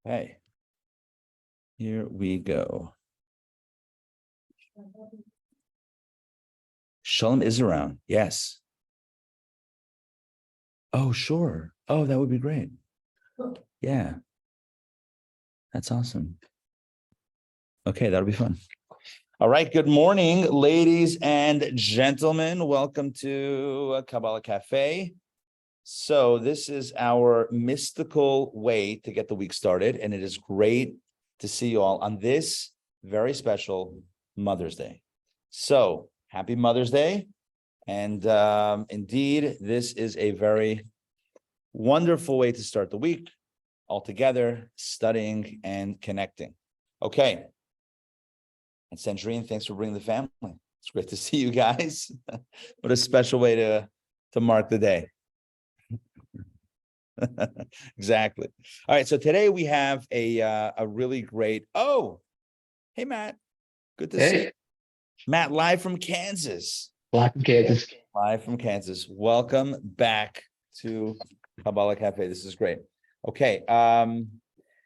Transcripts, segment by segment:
Okay, here we go. Shalom is around. Yes. Oh, sure. Oh, that would be great. Yeah. That's awesome. Okay, that'll be fun. All right. Good morning, ladies and gentlemen. Welcome to Kabbalah Café. So this is our mystical way to get the week started, and it is great to see you all on this very special Mother's Day. So happy Mother's Day. And indeed, this is a very wonderful way to start the week, all together, studying and connecting. Okay. And Sandrine, thanks for bringing the family. It's great to see you guys. What a special way to mark the day. Exactly. All right. So today we have a really great. Oh, hey Matt, good to see you. Matt, live from Kansas. Live from Kansas. Welcome back to Kabbalah Café. This is great. Okay.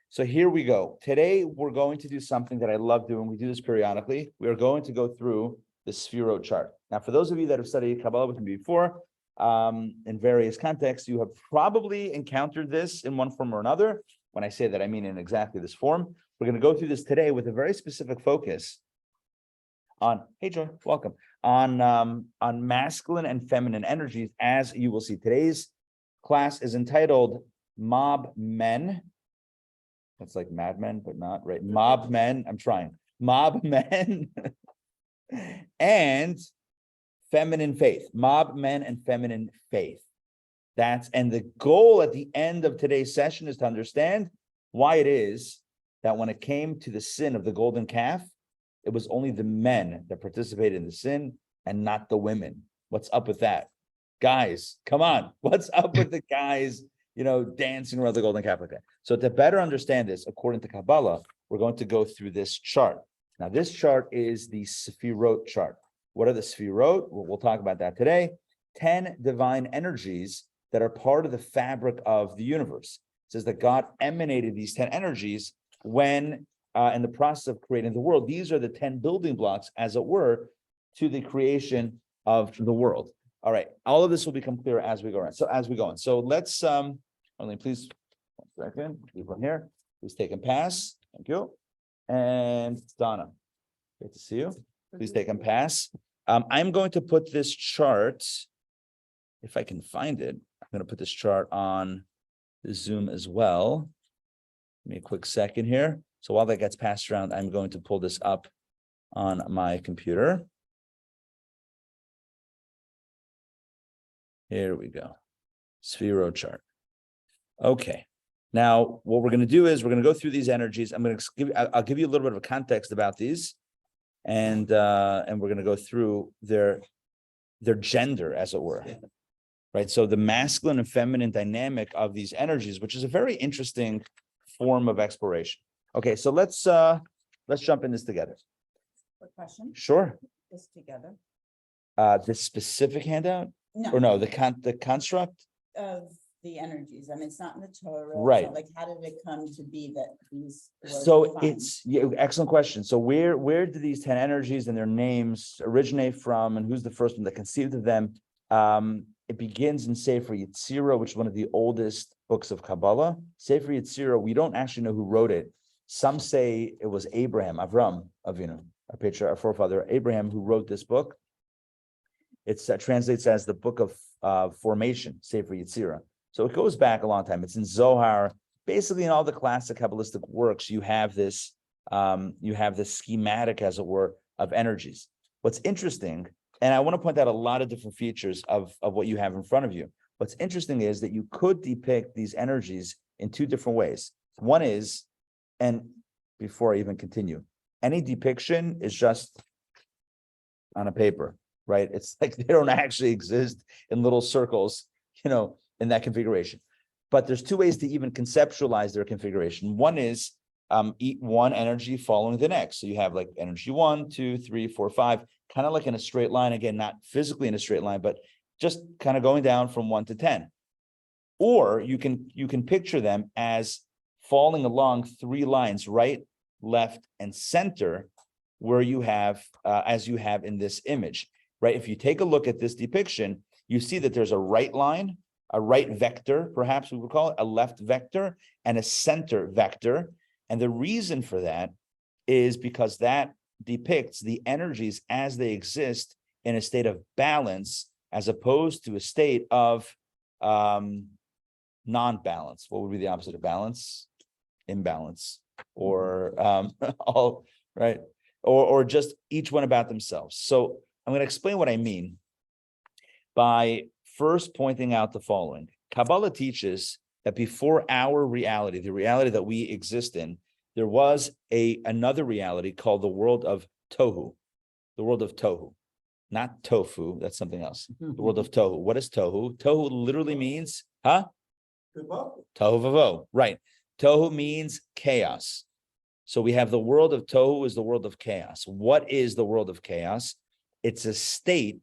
So here we go. Today we're going to do something that I love doing. We do this periodically. We are going to go through the Sphirot chart. Now, for those of you that have studied Kabbalah with me before, in various contexts, you have probably encountered this in one form or another. When I say that, I mean in exactly this form. We're going to go through this today with a very specific focus on, hey Joy, welcome, on masculine and feminine energies. As you will see, today's class is entitled Mob Men. That's like Mad Men, but not right. Mob Men. I'm trying. Mob Men and feminine faith. Mob Men and feminine faith. And the goal at the end of today's session is to understand why it is that when it came to the sin of the golden calf, it was only the men that participated in the sin and not the women. What's up with that? Guys, come on. What's up with the guys, dancing around the golden calf like that? So to better understand this, according to Kabbalah, we're going to go through this chart. Now, this chart is the Sphirot chart. What are the Sphirot? We'll talk about that today. 10 divine energies that are part of the fabric of the universe. It says that God emanated these 10 energies when in the process of creating the world. These are the 10 building blocks, as it were, to the creation of the world. All right, all of this will become clear as we go on. So let's only please 1 second. People here, please take and pass. Thank you. And Donna, great to see you. Please take and pass. I'm going to put this chart, if I can find it. I'm going to put this chart on the Zoom as well. Give me a quick second here. So while that gets passed around, I'm going to pull this up on my computer. Here we go. Sphirot chart. Okay. Now, what we're going to do is we're going to go through these energies. I'll give you a little bit of a context about these, and we're going to go through their gender, as it were. Right. So the masculine and feminine dynamic of these energies, which is a very interesting form of exploration. Okay, so let's jump in this together. Quick question. Sure. This together. This specific handout? No. Or no, the construct? Of the energies. I mean, it's not in the Torah. Right. So, like, how did it come to be that these were So defined? excellent question. So where do these 10 energies and their names originate from, and who's the first one that conceived of them? It begins in Sefer Yetzirah, which is one of the oldest books of Kabbalah. Sefer Yetzirah, we don't actually know who wrote it. Some say it was Abraham, Avram Avinu, our forefather Abraham, who wrote this book. It translates as the book of formation, Sefer Yetzirah. So it goes back a long time. It's in Zohar. Basically, in all the classic Kabbalistic works, you have this schematic, as it were, of energies. What's interesting, and I want to point out a lot of different features of what you have in front of you. What's interesting is that you could depict these energies in two different ways. One is, and before I even continue, any depiction is just on a paper, right? It's like they don't actually exist in little circles, in that configuration. But there's two ways to even conceptualize their configuration. One is eat one energy following the next. So you have like energy 1, 2, 3, 4, 5, kind of like in a straight line. Again, not physically in a straight line, but just kind of going down from 1 to 10. Or you can picture them as falling along three lines, right, left, and center, where you have, as you have in this image, right? If you take a look at this depiction, you see that there's a right line, a right vector, perhaps we would call it, a left vector, and a center vector. And the reason for that is because that depicts the energies as they exist in a state of balance, as opposed to a state of non-balance. What would be the opposite of balance? Imbalance, or all right, or just each one about themselves. So I'm going to explain what I mean by first pointing out the following. Kabbalah teaches that before our reality, the reality that we exist in, there was another reality called the world of tohu, the world of tohu, not tofu. That's something else. The world of tohu. What is tohu? Tohu literally means, Tohu vavo, right? Tohu means chaos. So we have the world of tohu is the world of chaos. What is the world of chaos? It's a state,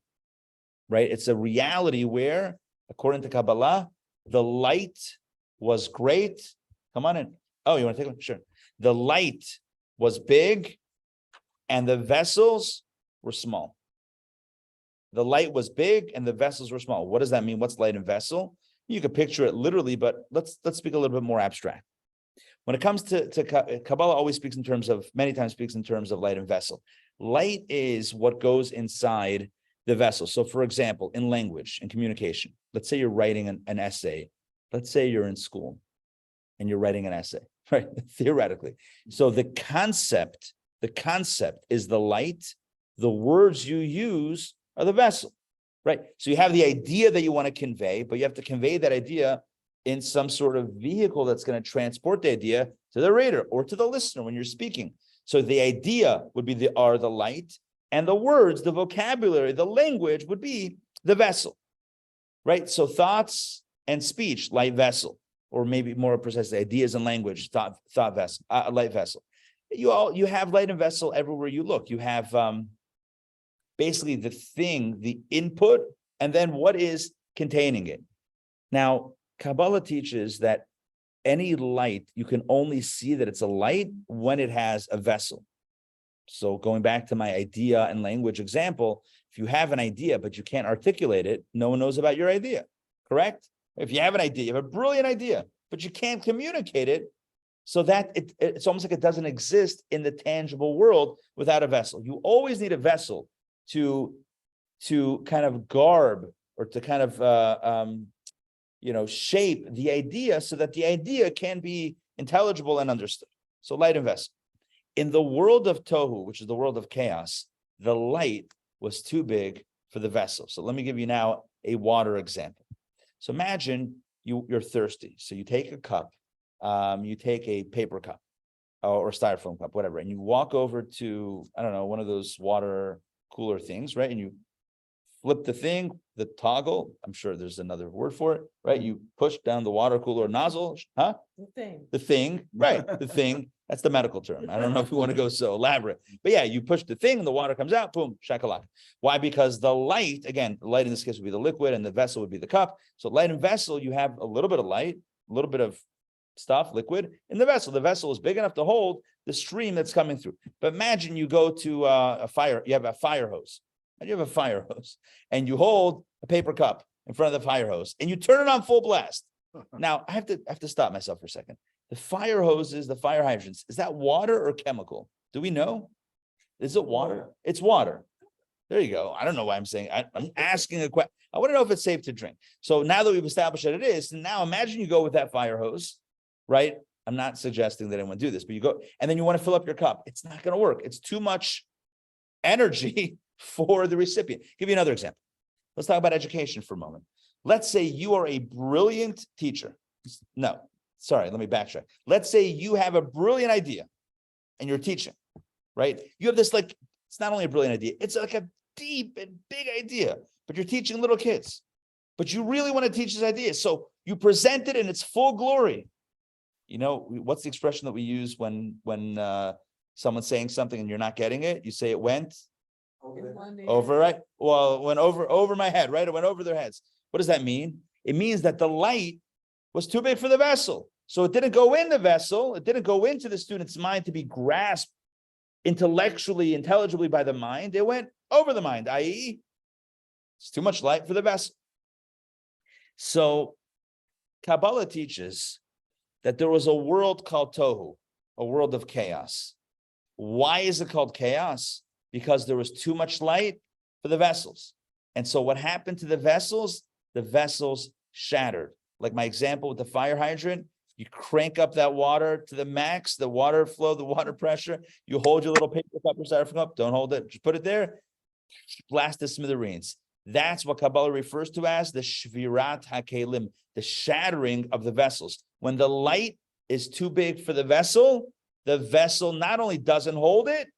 right? It's a reality where, according to Kabbalah, the light was great. Come on in. Oh, you want to take one? Sure. The light was big and the vessels were small. The light was big and the vessels were small. What does that mean? What's light and vessel? You could picture it literally, but let's speak a little bit more abstract. When it comes to Kabbalah, always speaks in terms of, many times speaks in terms of light and vessel. Light is what goes inside the vessel. So, for example, in language and communication, let's say you're writing an essay. Let's say you're in school and you're writing an essay, right? Theoretically. So the concept is the light. The words you use are the vessel, right? So you have the idea that you want to convey, but you have to convey that idea in some sort of vehicle that's going to transport the idea to the reader or to the listener when you're speaking. So the idea would be the light, and the words, the vocabulary, the language would be the vessel, right? So thoughts and speech, light vessel, or maybe more precisely, ideas and language, thought vessel, light vessel. You have light and vessel everywhere you look. You have basically the thing, the input, and then what is containing it. Now, Kabbalah teaches that any light, you can only see that it's a light when it has a vessel. So going back to my idea and language example, if you have an idea, but you can't articulate it, no one knows about your idea, correct? If you have an idea, you have a brilliant idea, but you can't communicate it, so that it's almost like it doesn't exist in the tangible world without a vessel. You always need a vessel to kind of garb or to kind of shape the idea so that the idea can be intelligible and understood. So light and vessel. In the world of tohu, which is the world of chaos, the light was too big for the vessel. So let me give you now a water example. So imagine you're thirsty. So you take a cup, you take a paper cup or styrofoam cup, whatever, and you walk over to, I don't know, one of those water cooler things, right? And you flip the thing, the toggle, I'm sure there's another word for it, right? You push down the water cooler nozzle, The thing, right? The thing, that's the medical term. I don't know if you want to go so elaborate, but yeah, you push the thing and the water comes out, boom, shakalaka. Why? Because the light, again, the light in this case would be the liquid and the vessel would be the cup. So light and vessel, you have a little bit of light, a little bit of stuff, liquid in the vessel. The vessel is big enough to hold the stream that's coming through. But imagine you go to a fire, you have a fire hose. And you have a fire hose and you hold a paper cup in front of the fire hose and you turn it on full blast. Now I have to stop myself for a second. The fire hoses, the fire hydrants, is that water or chemical? Do we know? Is it water? It's water. There you go. I don't know why I'm saying, I'm asking a question. I want to know if it's safe to drink. So now that we've established that it is, now imagine you go with that fire hose, right? I'm not suggesting that anyone do this, but you go and then you want to fill up your cup. It's not going to work. It's too much energy for the recipient. Give you another example. Let's talk about education for a moment. Let's say you are a brilliant teacher. No, sorry, let me backtrack. Let's say you have a brilliant idea and you're teaching, right? You have this, like, it's not only a brilliant idea, it's like a deep and big idea, but you're teaching little kids, but you really want to teach this idea. So you present it in its full glory. You know, what's the expression that we use when someone's saying something and you're not getting it? You say it went over, right? Well, it went over my head, right? It went over their heads. What does that mean? It means that the light was too big for the vessel. So it didn't go in the vessel. It didn't go into the student's mind to be grasped intellectually, intelligibly by the mind. It went over the mind, i.e., it's too much light for the vessel. So Kabbalah teaches that there was a world called Tohu, a world of chaos. Why is it called chaos? Because there was too much light for the vessels. And so what happened to the vessels? The vessels shattered. Like my example with the fire hydrant, you crank up that water to the max, the water flow, the water pressure. You hold your little paper cup or styrofoam cup. Don't hold it. Just put it there. Blast the smithereens. That's what Kabbalah refers to as the shvirat hakelim, the shattering of the vessels. When the light is too big for the vessel not only doesn't hold it,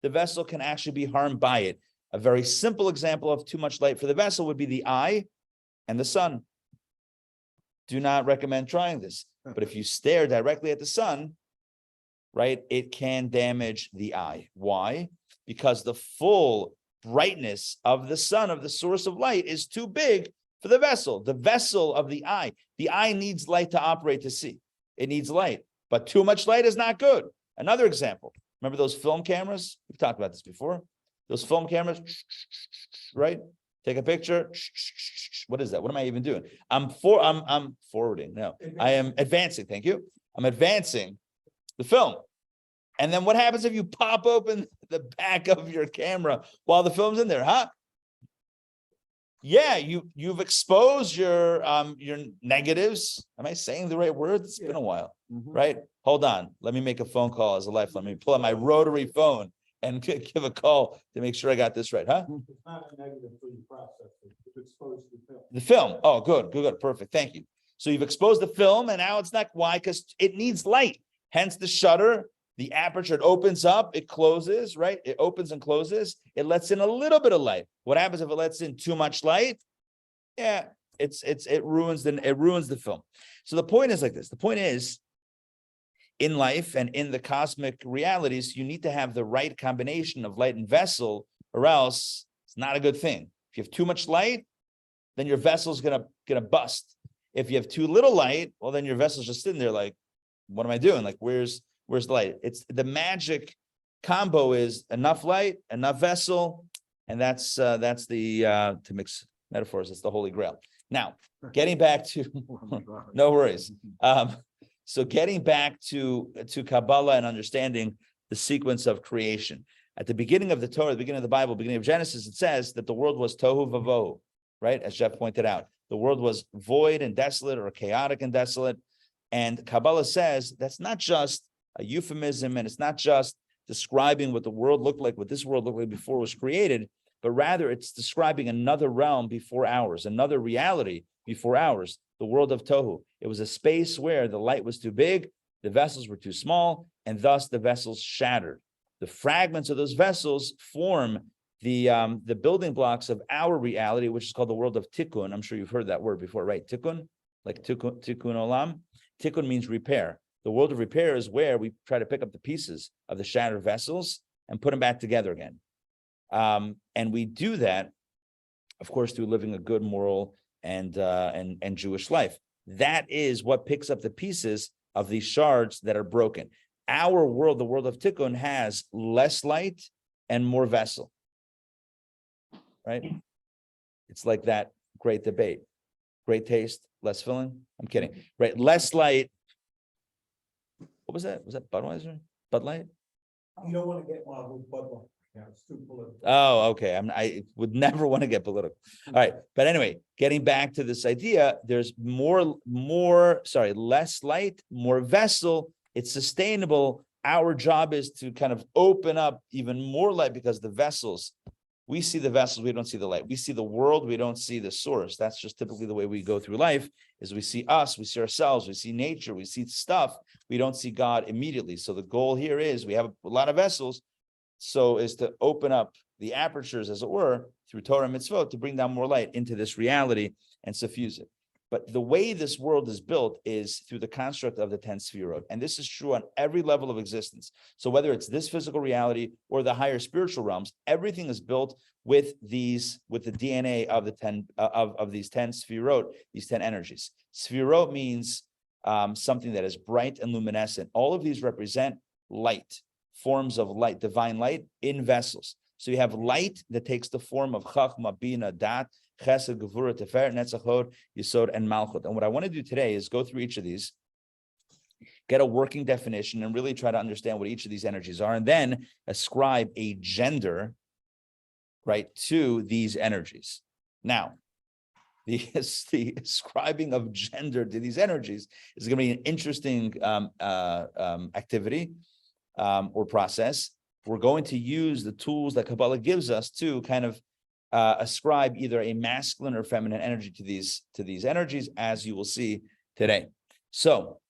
the vessel can actually be harmed by it. A very simple example of too much light for the vessel would be the eye and the sun. Do not recommend trying this. But if you stare directly at the sun, right, it can damage the eye. Why? Because the full brightness of the sun, of the source of light, is too big for the vessel of the eye. The eye needs light to operate, to see. It needs light, but too much light is not good. Another example, remember those film cameras? We've talked about this before. Those film cameras, right? Take a picture. What is that? What am I even doing? I'm forwarding. No, I am advancing. Thank you. I'm advancing the film. And then what happens if you pop open the back of your camera while the film's in there, huh? Yeah, you've exposed your negatives. Am I saying the right word? It's been a while, right? Hold on. Let me make a phone call as a life. Let me pull out my rotary phone and give a call to make sure I got this right, huh? It's not a negative for you process. It's exposed to the film. The film. Oh, good. Perfect. Thank you. So you've exposed the film, and now it's not. Why? Because it needs light. Hence the shutter. The aperture, it opens up, it closes, right? It opens and closes. It lets in a little bit of light. What happens if it lets in too much light? Yeah, it ruins the film. So the point is like this. The point is, in life and in the cosmic realities, you need to have the right combination of light and vessel, or else it's not a good thing. If you have too much light, then your vessel's gonna bust. If you have too little light, well, then your vessel's just sitting there like, what am I doing? Like, where's the light? It's the magic combo is enough light, enough vessel, and that's the to mix metaphors, it's the Holy Grail. Now, getting back to no worries. So getting back to Kabbalah and understanding the sequence of creation. At the beginning of the Torah, the beginning of the Bible, beginning of Genesis, it says that the world was tohu vavohu, right? As Jeff pointed out, the world was void and desolate, or chaotic and desolate. And Kabbalah says that's not just a euphemism, and it's not just describing what the world looked like, what this world looked like before it was created, but rather it's describing another realm before ours, another reality before ours, the world of Tohu. It was a space where the light was too big, the vessels were too small, and thus the vessels shattered. The fragments of those vessels form the building blocks of our reality, which is called the world of Tikkun. I'm sure you've heard that word before, right? Tikkun, like Tikkun Olam. Tikkun means repair. The world of repair is where we try to pick up the pieces of the shattered vessels and put them back together again. And we do that, of course, through living a good moral and Jewish life. That is what picks up the pieces of these shards that are broken. Our world, the world of Tikkun, has less light and more vessel. Right? It's like that great debate. Great taste, less filling. I'm kidding. Right? Less light. What was that? Was that Budweiser? Bud Light? You don't want to get one with Bud Light. Yeah, it's too political. Oh, okay. I would never want to get political. All right. But anyway, getting back to this idea, there's less light, more vessel. It's sustainable. Our job is to kind of open up even more light, because the vessels, we see the vessels, we don't see the light. We see the world, we don't see the source. That's just typically the way we go through life, is we see us, we see ourselves, we see nature, we see stuff. We don't see God immediately. So the goal here is, we have a lot of vessels, so is to open up the apertures, as it were, through Torah and mitzvot, to bring down more light into this reality and suffuse it. But the way this world is built is through the construct of the 10 sefirot. And this is true on every level of existence. So whether it's this physical reality or the higher spiritual realms, everything is built with the DNA of the 10 of these 10 sefirot, these 10 energies. Sefirot means something that is bright and luminescent. All of these represent light, forms of light, divine light in vessels. So you have light that takes the form of Chachma, Bina, Dat, Chesed, Gevura, Teferet, Netzachot, Yesod, and Malchut. And what I want to do today is go through each of these, get a working definition, and really try to understand what each of these energies are, and then ascribe a gender, right, to these energies. Now, the ascribing of gender to these energies is going to be an interesting activity or process. We're going to use the tools that Kabbalah gives us to kind of ascribe either a masculine or feminine energy to these energies, as you will see today. So,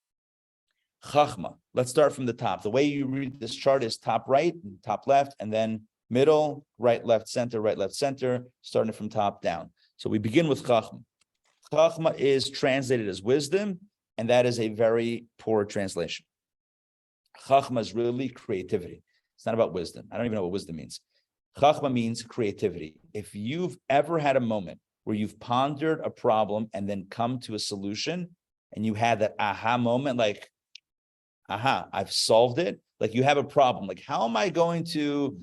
Chachma. Let's start from the top. The way you read this chart is top right, top left, and then middle, right, left, center, starting from top down. So we begin with Chachma. Chachma is translated as wisdom, and that is a very poor translation. Chachma is really creativity. It's not about wisdom. I don't even know what wisdom means. Chachma means creativity. If you've ever had a moment where you've pondered a problem and then come to a solution, and you had that aha moment, like, aha, I've solved it. Like you have a problem. Like, how am I going to,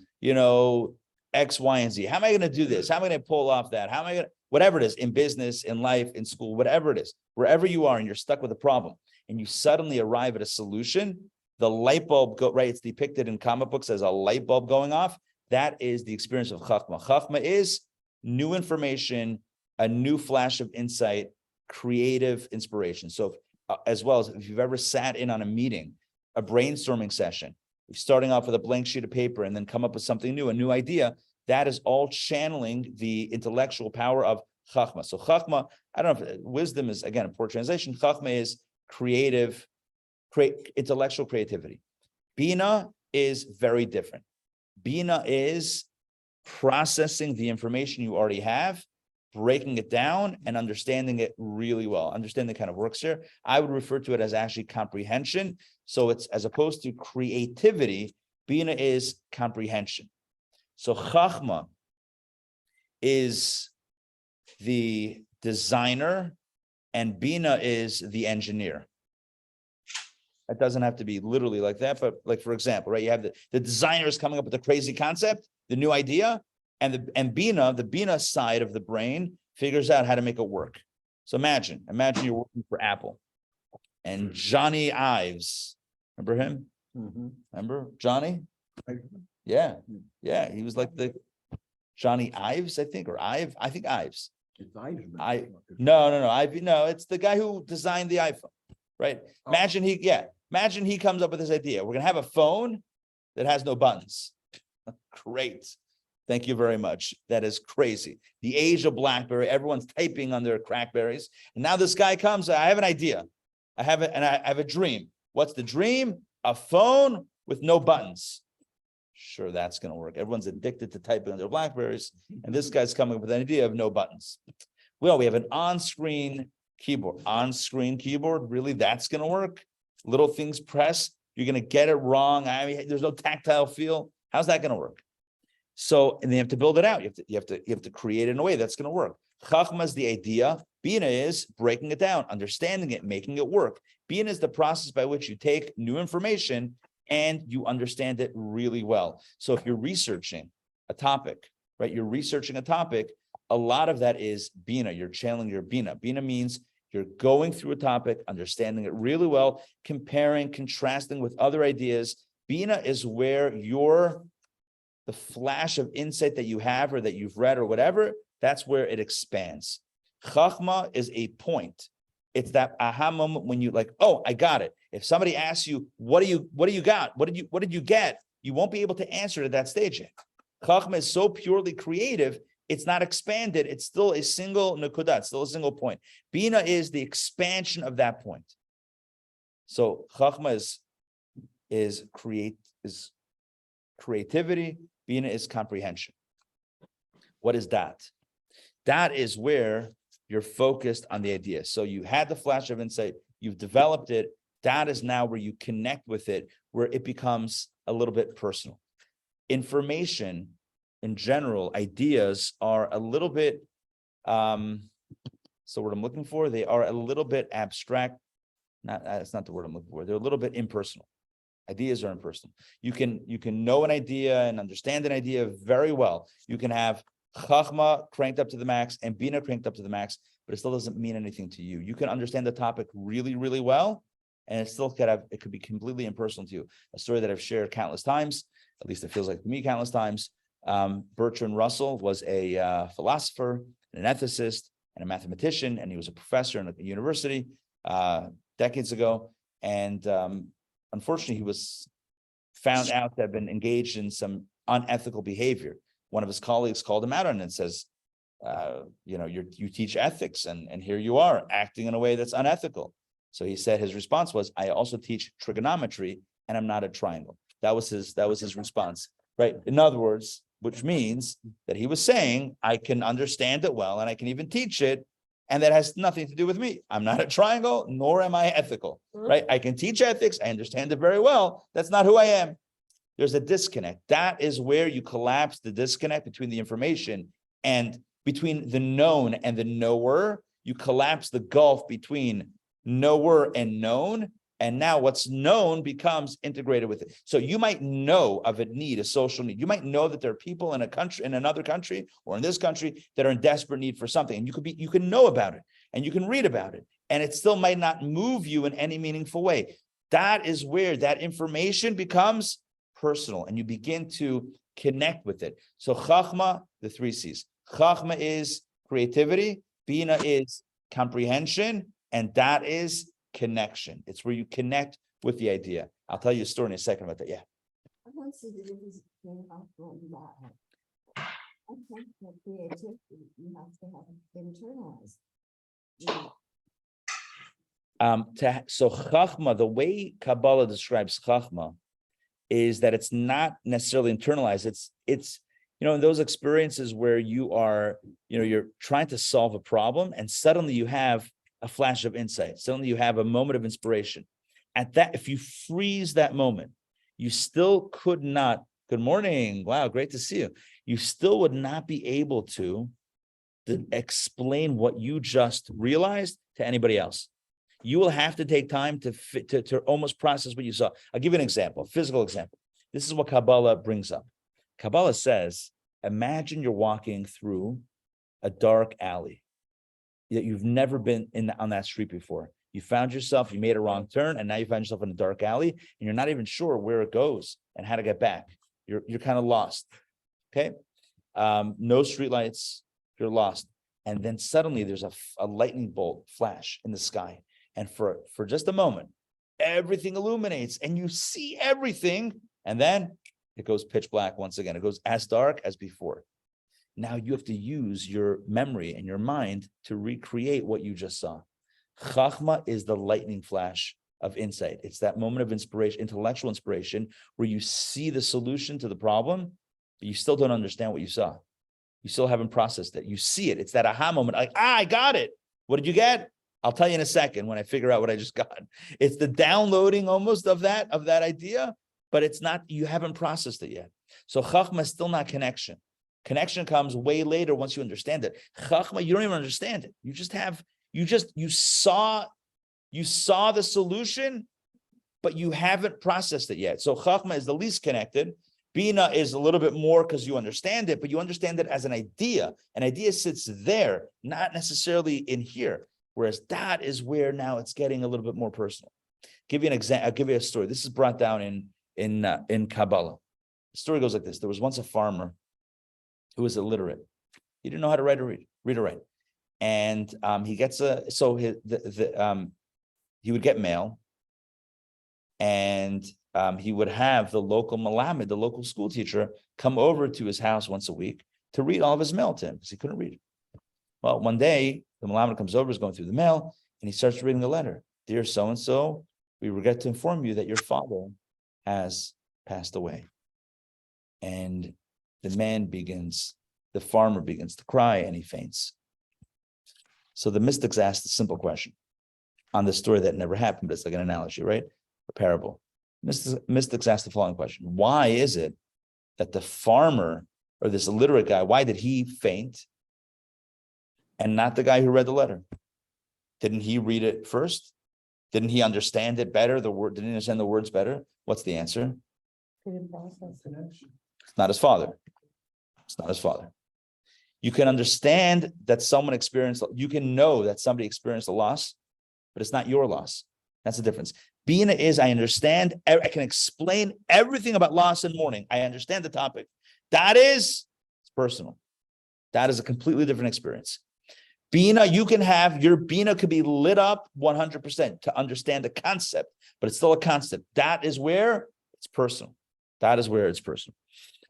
X, Y, and Z? How am I going to do this? How am I going to pull off that? How am I going to, whatever it is, in business, in life, in school, whatever it is, wherever you are and you're stuck with a problem and you suddenly arrive at a solution, the light bulb, right? It's depicted in comic books as a light bulb going off. That is the experience of Chachma. Chachma is new information, a new flash of insight, creative inspiration. So as well as if you've ever sat in on a meeting, a brainstorming session, starting off with a blank sheet of paper and then come up with something new, a new idea, that is all channeling the intellectual power of Chachma. So Chachma, I don't know if wisdom is, again, a poor translation. Chachma is creative, intellectual creativity. Bina is very different. Bina is processing the information you already have, breaking it down and understanding it really well. Understanding kind of works here. I would refer to it as actually comprehension. So it's, as opposed to creativity, Bina is comprehension. So Chachma is the designer and Bina is the engineer. It doesn't have to be literally like that, but like, for example, right, you have the designer is coming up with a crazy concept, the new idea, and Bina, the Bina side of the brain, figures out how to make it work. So imagine you're working for Apple, and Johnny Ives, remember him? Mm-hmm. Remember Johnny? Yeah, he was like the Johnny Ives, I think, or I think Ives. It's Ives. No, it's the guy who designed the iPhone, right? Oh. Imagine he comes up with this idea. We're gonna have a phone that has no buttons. Great. Thank you very much. That is crazy. The age of BlackBerry, everyone's typing on their Crackberries. And now this guy comes, I have an idea. I have a dream. What's the dream? A phone with no buttons. Sure, that's going to work. Everyone's addicted to typing on their BlackBerries. And this guy's coming up with an idea of no buttons. Well, we have an on-screen keyboard. On-screen keyboard, really, that's going to work? Little things press, you're going to get it wrong. I mean, there's no tactile feel. How's that going to work? So, and they have to build it out. You have to create it in a way that's going to work. Chachma is the idea. Bina is breaking it down, understanding it, making it work. Bina is the process by which you take new information and you understand it really well. So if you're researching a topic, right? You're researching a topic, a lot of that is Bina. You're channeling your Bina. Bina means you're going through a topic, understanding it really well, comparing, contrasting with other ideas. Bina is where the flash of insight that you have or that you've read or whatever, that's where it expands. Chachma is a point. It's that aha moment when you like, oh, I got it. If somebody asks you, what do you got? What did you get? You won't be able to answer it at that stage yet. Chachma is so purely creative, it's not expanded. It's still a single nukudah, still a single point. Bina is the expansion of that point. So Chachma is creativity. Bina is comprehension. What is that? That is where you're focused on the idea. So you had the flash of insight, you've developed it. That is now where you connect with it, where it becomes a little bit personal. Information in general, ideas are a little bit, so what I'm looking for, they are a little bit abstract, That's not the word I'm looking for. They're a little bit impersonal. Ideas are impersonal. You can know an idea and understand an idea very well. You can have chachma cranked up to the max and bina cranked up to the max, but it still doesn't mean anything to you. You can understand the topic really, really well, and it could be completely impersonal to you. A story that I've shared countless times, at least it feels like to me countless times. Bertrand Russell was a philosopher, an ethicist, and a mathematician, and he was a professor in a university decades ago. And unfortunately, he was found out to have been engaged in some unethical behavior. One of his colleagues called him out on it and says, you teach ethics, and here you are acting in a way that's unethical. So he said his response was, I also teach trigonometry, and I'm not a triangle. That was his response, right? In other words, which means that he was saying, I can understand it well, and I can even teach it, and that has nothing to do with me. I'm not a triangle, nor am I ethical, right? I can teach ethics. I understand it very well. That's not who I am. There's a disconnect. That is where you collapse the disconnect between the information and between the known and the knower. You collapse the gulf between knower and known. And now what's known becomes integrated with it. So you might know of a need, a social need. You might know that there are people in a country, in another country, or in this country that are in desperate need for something. And you can know about it and you can read about it. And it still might not move you in any meaningful way. That is where that information becomes personal and you begin to connect with it. So chachma, the 3 C's. Chachma is creativity, bina is comprehension, and that is connection. It's where you connect with the idea. I'll tell you a story in a second about that. Yeah. I want to see the difference between chachma and that. I think that creativity you have to have internalized. So chachma, the way Kabbalah describes chachma is that it's not necessarily internalized. It's in those experiences where you are, you're trying to solve a problem and suddenly you have a flash of insight. Suddenly you have a moment of inspiration. At that, if you freeze that moment, you still could not, good morning, wow, great to see you. You still would not be able to explain what you just realized to anybody else. You will have to take time to almost process what you saw. I'll give you an example, a physical example. This is what Kabbalah brings up. Kabbalah says, imagine you're walking through a dark alley that you've never been on that street before. You made a wrong turn, and now you find yourself in a dark alley, and you're not even sure where it goes and how to get back. You're kind of lost. Okay. No streetlights, you're lost. And then suddenly there's a lightning bolt flash in the sky. And for just a moment, everything illuminates and you see everything. And then it goes pitch black once again. It goes as dark as before. Now you have to use your memory and your mind to recreate what you just saw. Chachma is the lightning flash of insight. It's that moment of inspiration, intellectual inspiration, where you see the solution to the problem, but you still don't understand what you saw. You still haven't processed it. You see it. It's that aha moment. Like, I got it. What did you get? I'll tell you in a second when I figure out what I just got. It's the downloading almost of that idea, but it's not, you haven't processed it yet. So chachma is still not connection. Connection comes way later once you understand it. Chachma, you don't even understand it. You saw the solution, but you haven't processed it yet. So chachma is the least connected. Bina is a little bit more because you understand it, but you understand it as an idea. An idea sits there, not necessarily in here. Whereas that is where now it's getting a little bit more personal. Give you an example. I'll give you a story. This is brought down in Kabbalah. The story goes like this. There was once a farmer who was illiterate. He didn't know how to read or write. And he gets he would get mail, and he would have the local malamed, the local school teacher, come over to his house once a week to read all of his mail to him because he couldn't read. Well, one day the malamed comes over, is going through the mail, and he starts reading the letter. Dear so-and-so, we regret to inform you that your father has passed away. And the farmer begins to cry, and he faints. So the mystics asked a simple question on this story that never happened, but it's like an analogy, right? A parable. Mystics asked the following question. Why is it that the farmer, or this illiterate guy, why did he faint and not the guy who read the letter? Didn't he read it first? Didn't he understand it better? Didn't he understand the words better? What's the answer? Connection. It's not his father. It's not his father. You can understand that you can know that somebody experienced a loss, but it's not your loss. That's the difference. Bina is, I understand, I can explain everything about loss and mourning. I understand the topic. That is, it's personal. That is a completely different experience. Bina, your Bina could be lit up 100% to understand the concept, but it's still a concept. That is where it's personal. That is where it's personal.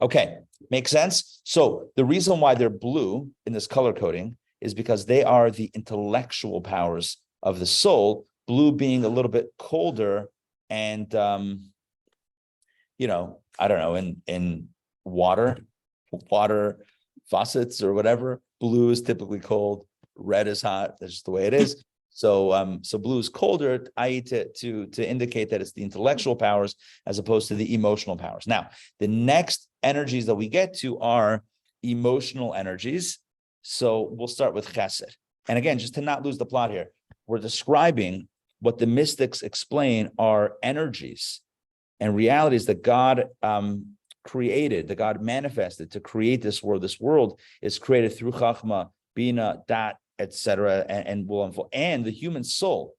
Okay, makes sense? So the reason why they're blue in this color coding is because they are the intellectual powers of the soul, blue being a little bit colder and, I don't know, in water faucets or whatever, blue is typically cold, red is hot. That's just the way it is. So blue is colder, i.e. to indicate that it's the intellectual powers as opposed to the emotional powers. Now, the next energies that we get to are emotional energies. So we'll start with chesed. And again, just to not lose the plot here, we're describing what the mystics explain are energies and realities that God created, that God manifested to create this world. This world is created through Chachma, Bina, Dat, etc., and will unfold. And the human soul,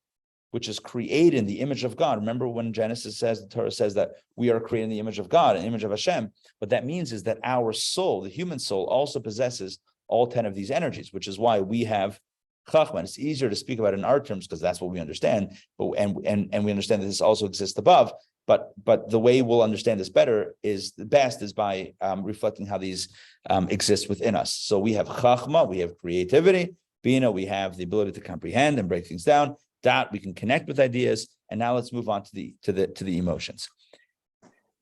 which is created in the image of God. Remember when Genesis says, the Torah says that we are created in the image of God, an image of Hashem. What that means is that our soul, the human soul, also possesses all 10 of these energies, which is why we have Chachma. It's easier to speak about it in our terms because that's what we understand, and we understand that this also exists above. But the way we'll understand this best is by reflecting how these exist within us. So we have Chachma, we have creativity. Bina, we have the ability to comprehend and break things down. Dat, we can connect with ideas. And now let's move on to the emotions.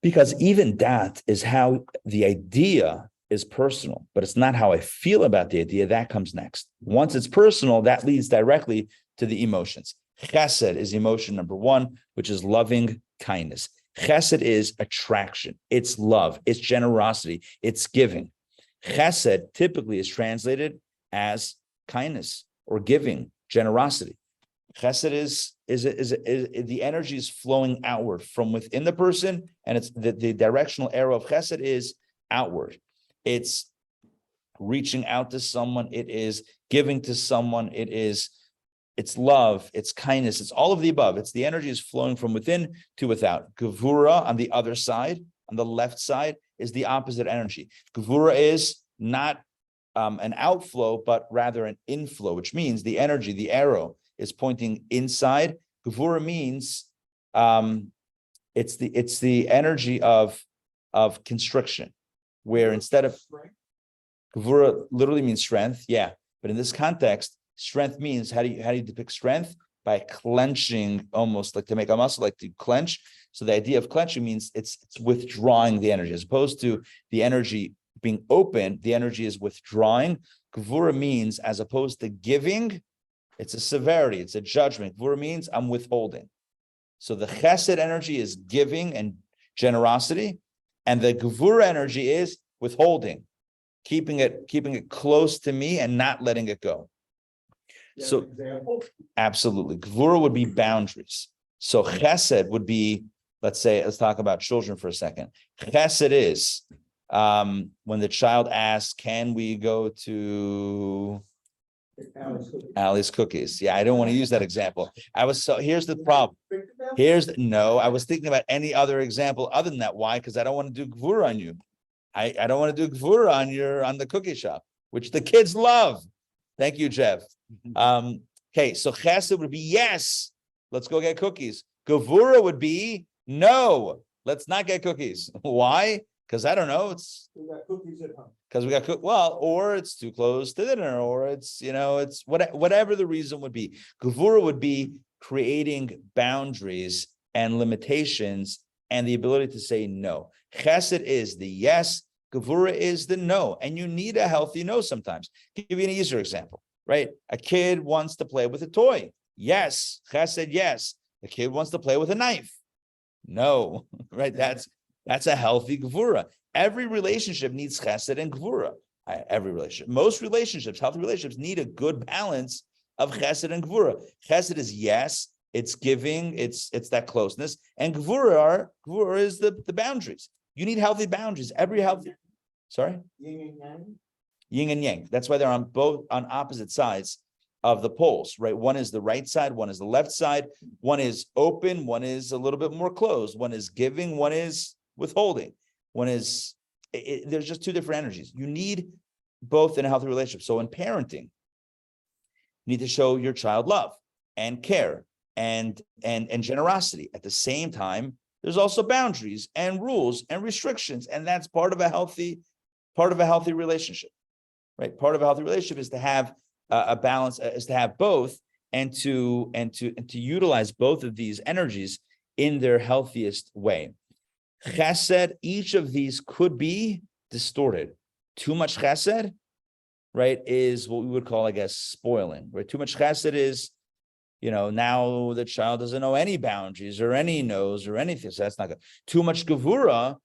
Because even dat is how the idea is personal, but it's not how I feel about the idea. That comes next. Once it's personal, that leads directly to the emotions. Chesed is emotion number one, which is loving kindness. Chesed is attraction. It's love. It's generosity. It's giving. Chesed typically is translated as kindness or giving, generosity. Chesed is the energy is flowing outward from within the person, and it's the directional arrow of chesed is outward. It's reaching out to someone. It is giving to someone. It's love. It's kindness. It's all of the above. It's the energy is flowing from within to without. Gevura on the other side, on the left side, is the opposite energy. Gevura is not an outflow, but rather an inflow, which means the energy, the arrow, is pointing inside. Gevura means it's the energy of constriction, where instead of Gevura literally means strength, yeah. But in this context, strength means how do you depict strength? By clenching, almost like to make a muscle, like to clench. So the idea of clenching means it's withdrawing the energy, as opposed to the energy being open, the energy is withdrawing. Gevura means, as opposed to giving, it's a severity, it's a judgment. Gevura means I'm withholding. So the chesed energy is giving and generosity, and the gevura energy is withholding, keeping it close to me and not letting it go. So absolutely, gevura would be boundaries. So chesed would be, let's talk about children for a second. Chesed is when the child asks, can we go to Allie's Cookies? Yeah, I don't want to use that example. Here's the problem. I was thinking about any other example other than that. Why? Because I don't want to do gevura on you. I don't want to do gevura on the cookie shop, which the kids love. Thank you, Jeff. Okay, so chesed would be yes, let's go get cookies. Gevura would be no, let's not get cookies. Why? Because I don't know, we got cookies at home. Because we got or it's too close to dinner, or it's whatever the reason would be. Gevura would be creating boundaries and limitations and the ability to say no. Chesed is the yes, gevura is the no, and you need a healthy no sometimes. I'll give you an easier example, right? A kid wants to play with a toy. Yes, chesed, yes. The kid wants to play with a knife. No, right? That's a healthy gevura. Every relationship needs chesed and gevura. Every relationship. Most relationships, healthy relationships, need a good balance of chesed and gevura. Chesed is yes, it's giving, it's that closeness. And gvura is the boundaries. You need healthy boundaries. Every healthy, sorry? Yin and yang. Yin and yang. That's why they're on opposite sides of the poles, right? One is the right side, one is the left side. One is open, one is a little bit more closed. One is giving, one is withholding. One is, there's just two different energies. You need both in a healthy relationship. So in parenting, you need to show your child love and care and generosity. At the same time, there's also boundaries and rules and restrictions, and that's part of a healthy relationship, right? Part of a healthy relationship is to have a balance, is to have both, and to utilize both of these energies in their healthiest way. Chesed, each of these could be distorted. Too much chesed, right, is what we would call, I guess, spoiling. Right? Too much chesed is, now the child doesn't know any boundaries or any no's or anything. So that's not good. Too much gevura,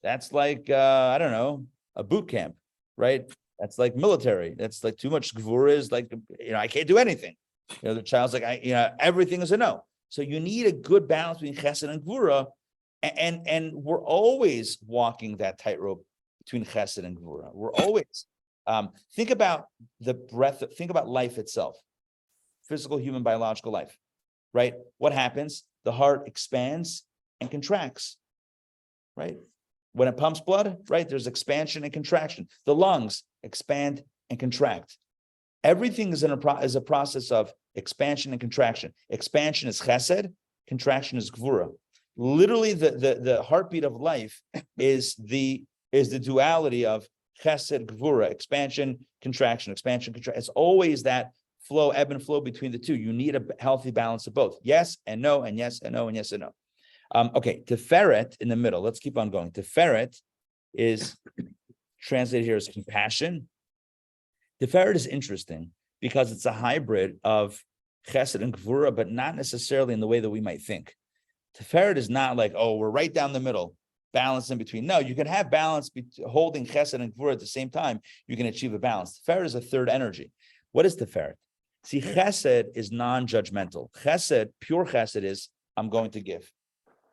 that's like, I don't know, a boot camp, right? That's like military. That's like too much gevura is like, I can't do anything. The child's like, everything is a no. So you need a good balance between chesed and gevura. And we're always walking that tightrope between chesed and gevura. We're always, think about the breath, think about life itself. Physical, human, biological life, right? What happens? The heart expands and contracts, right? When it pumps blood, right? There's expansion and contraction. The lungs expand and contract. Everything is a process of expansion and contraction. Expansion is chesed, contraction is gvura. Literally, the heartbeat of life is the duality of chesed, gvura, expansion, contraction, expansion, contraction. It's always that flow, ebb and flow between the two. You need a healthy balance of both. Yes and no, and yes and no, and yes and no. Okay, Tiferet in the middle. Let's keep on going. Tiferet is translated here as compassion. Tiferet is interesting because it's a hybrid of chesed and gvura, but not necessarily in the way that we might think. Tiferet is not like, oh, we're right down the middle, balance in between. No, you can have balance holding chesed and gvura at the same time. You can achieve a balance. Tiferet is a third energy. What is Tiferet? See, chesed is non-judgmental. Chesed, pure chesed is, I'm going to give.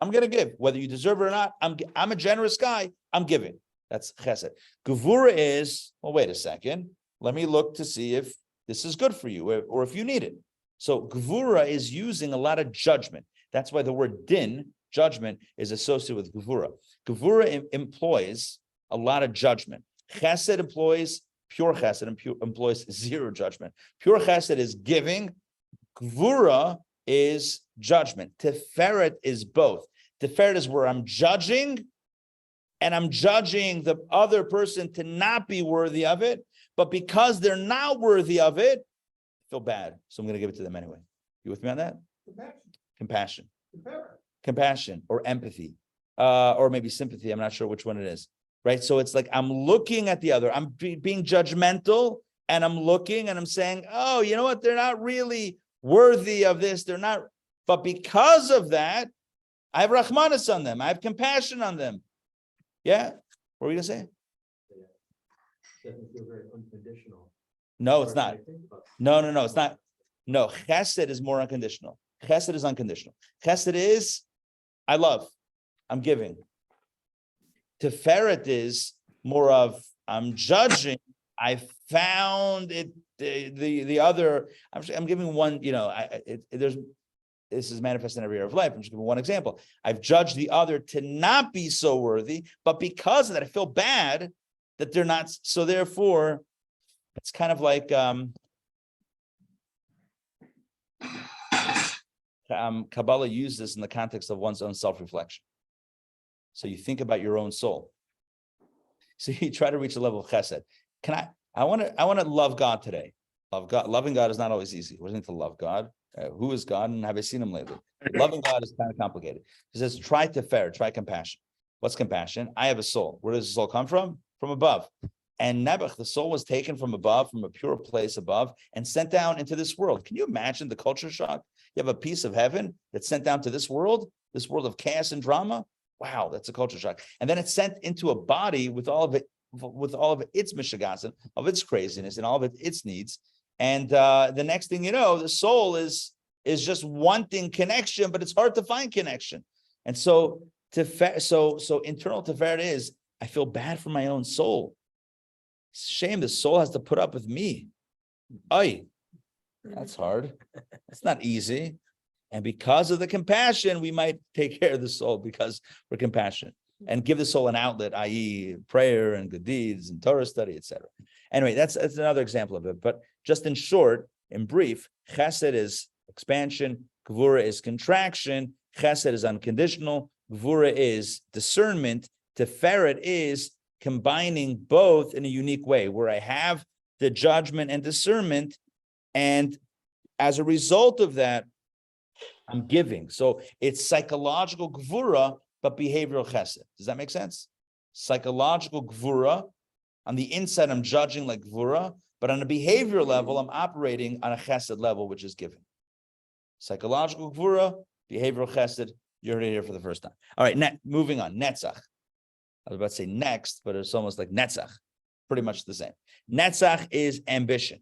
I'm going to give. Whether you deserve it or not, I'm a generous guy. I'm giving. That's chesed. Gevura is, well, wait a second. Let me look to see if this is good for you or if you need it. So gevura is using a lot of judgment. That's why the word din, judgment, is associated with gevura. Gevura employs a lot of judgment. Chesed employs pure chesed and employs zero judgment. Pure chesed is giving. Gvura is judgment. Tiferet is both. Tiferet is where I'm judging, and I'm judging the other person to not be worthy of it, but because they're not worthy of it, I feel bad, so I'm going to give it to them anyway. You with me on that? Compassion. Compassion or empathy, or maybe sympathy. I'm not sure which one it is. Right? So it's like I'm looking at the other. I'm being judgmental, and I'm looking and I'm saying, oh, you know what? They're not really worthy of this. They're not. But because of that, I have rahmanas on them. I have compassion on them. Yeah? What were you going to say? Doesn't feel very unconditional. No, it's not. No, it's not. No, chesed is more unconditional. Chesed is unconditional. Chesed is, I love, I'm giving. Tiferet is more of, I'm judging, I found it, the other, I'm giving one, this is manifest in every area of life. I'm just giving one example. I've judged the other to not be so worthy, but because of that, I feel bad that they're not. So therefore, it's kind of like Kabbalah uses this in the context of one's own self-reflection. So you think about your own soul. So you try to reach a level of chesed. I want to love God today. Love God. Loving God is not always easy. What does it mean to love God? Who is God, and have I seen him lately? Loving God is kind of complicated. He says, try tiferet, try compassion. What's compassion? I have a soul. Where does the soul come from? From above. And Nebuch, the soul was taken from above, from a pure place above, and sent down into this world. Can you imagine the culture shock? You have a piece of heaven that's sent down to this world of chaos and drama. Wow, that's a culture shock. And then it's sent into a body with all of its mishigasin, of its craziness, and all of its needs. And the next thing you know, the soul is is just wanting connection, but it's hard to find connection. And so internal Tiferet is, I feel bad for my own soul. It's a shame the soul has to put up with me. Ay, that's hard. It's not easy. And because of the compassion, we might take care of the soul because we're compassionate and give the soul an outlet, i.e. prayer and good deeds and Torah study, etc. Anyway, that's another example of it. But just in short, in brief, chesed is expansion, gvura is contraction, chesed is unconditional, gvura is discernment, tiferet is combining both in a unique way, where I have the judgment and discernment, and as a result of that, I'm giving. So it's psychological gvura, but behavioral chesed. Does that make sense? Psychological gvura. On the inside, I'm judging like gvura, but on a behavioral level, I'm operating on a chesed level, which is giving. Psychological gvura, behavioral chesed. You heard it here for the first time. All right, moving on. Netzach. I was about to say next, but it's almost like netzach. Pretty much the same. Netzach is ambition.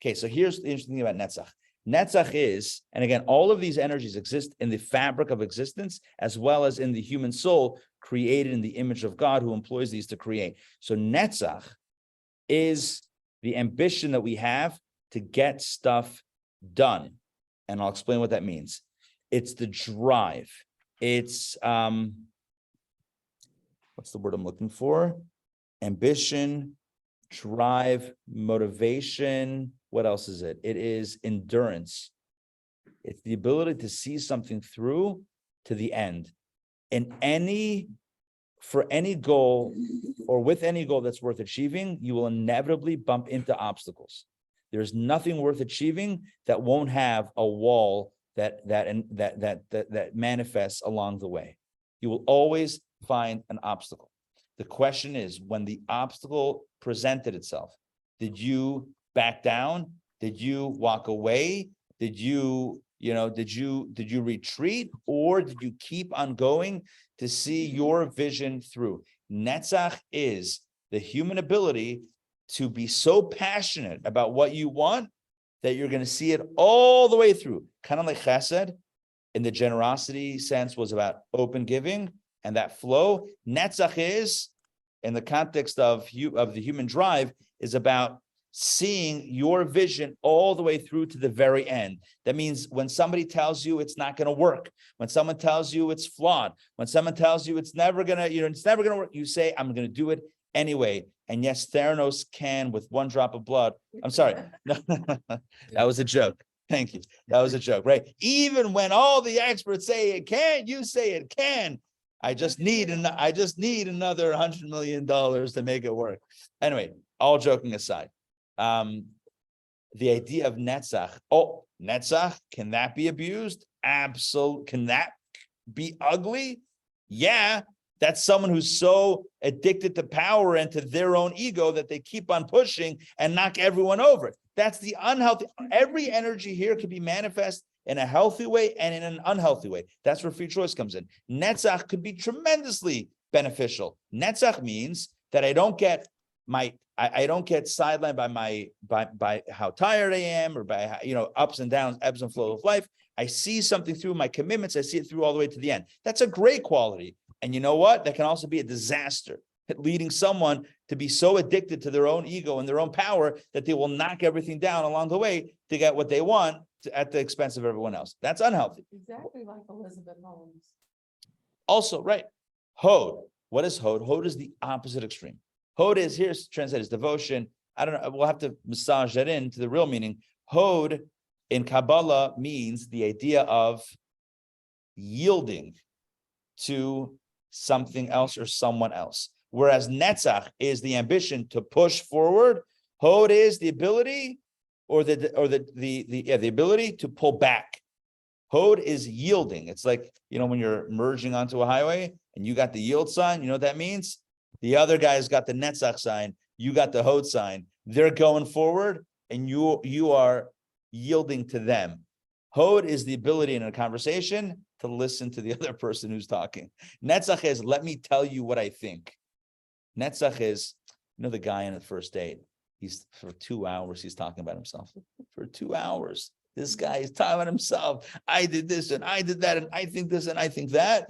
Okay, so here's the interesting thing about netzach. Netzach is, and again, all of these energies exist in the fabric of existence, as well as in the human soul, created in the image of God, who employs these to create. So netzach is the ambition that we have to get stuff done. And I'll explain what that means. It's the drive. It's, what's the word I'm looking for? Ambition, drive, motivation. What else is it? It is endurance. It's the ability to see something through to the end. For any goal or with any goal that's worth achieving, you will inevitably bump into obstacles. There's nothing worth achieving that won't have a wall that manifests along the way. You will always find an obstacle. The question is, when the obstacle presented itself, did you back down? Did you walk away? Did you retreat, or did you keep on going to see your vision through? Netzach is the human ability to be so passionate about what you want that you're going to see it all the way through. Kind of like chesed, in the generosity sense, was about open giving and that flow. Netzach is, in the context of the human drive, is about seeing your vision all the way through to the very end. That means when somebody tells you it's not going to work, when someone tells you it's flawed, when someone tells you it's never going to work, you say, I'm going to do it anyway. And yes, Theranos can with one drop of blood. I'm sorry. That was a joke. Thank you. That was a joke, right? Even when all the experts say it can, you say it can. I just need another $100 million to make it work. Anyway, all joking aside, the idea of netzach. Oh, netzach, can that be abused? Absolutely. Can that be ugly? Yeah. That's someone who's so addicted to power and to their own ego that they keep on pushing and knock everyone over. That's the unhealthy. Every energy here can be manifest in a healthy way and in an unhealthy way. That's where free choice comes in. Netzach could be tremendously beneficial. Netzach means that I don't get sidelined by how tired I am, or by ups and downs, ebbs and flows of life. I see something through my commitments. I see it through all the way to the end. That's a great quality. And you know what? That can also be a disaster, leading someone to be so addicted to their own ego and their own power that they will knock everything down along the way to get what they want at the expense of everyone else. That's unhealthy. Exactly like Elizabeth Holmes. Also, right. Hod. What is Hod? Hod is the opposite extreme. Hod is, here's translated as devotion. I don't know. We'll have to massage that into the real meaning. Hod in Kabbalah means the idea of yielding to something else or someone else. Whereas netzach is the ambition to push forward. Hod is the ability the ability to pull back. Hod is yielding. It's like, when you're merging onto a highway and you got the yield sign, you know what that means? The other guy's got the netzach sign, you got the Hod sign. They're going forward and you are yielding to them. Hod is the ability in a conversation to listen to the other person who's talking. Netzach is, let me tell you what I think. Netzach is, the guy on the first date. For 2 hours, he's talking about himself. For 2 hours. This guy is talking about himself. I did this and I did that and I think this and I think that.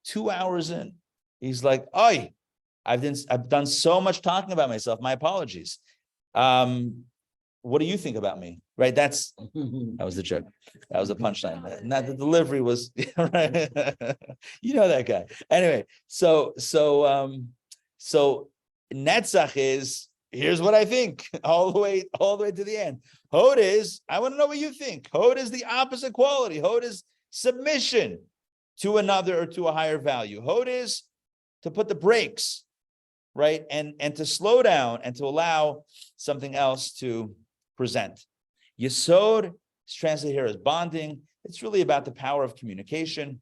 2 hours in, he's like, "Oi, I've done so much talking about myself. My apologies. What do you think about me?" Right? That was the joke. That was the punchline. Not the delivery was right. You know that guy. Anyway, so Netzach is, here's what I think, all the way to the end. Hod is, I want to know what you think. Hod is the opposite quality. Hod is submission to another or to a higher value. Hod is to put the brakes, right? And to slow down and to allow something else to present. Yesod is translated here as bonding. It's really about the power of communication,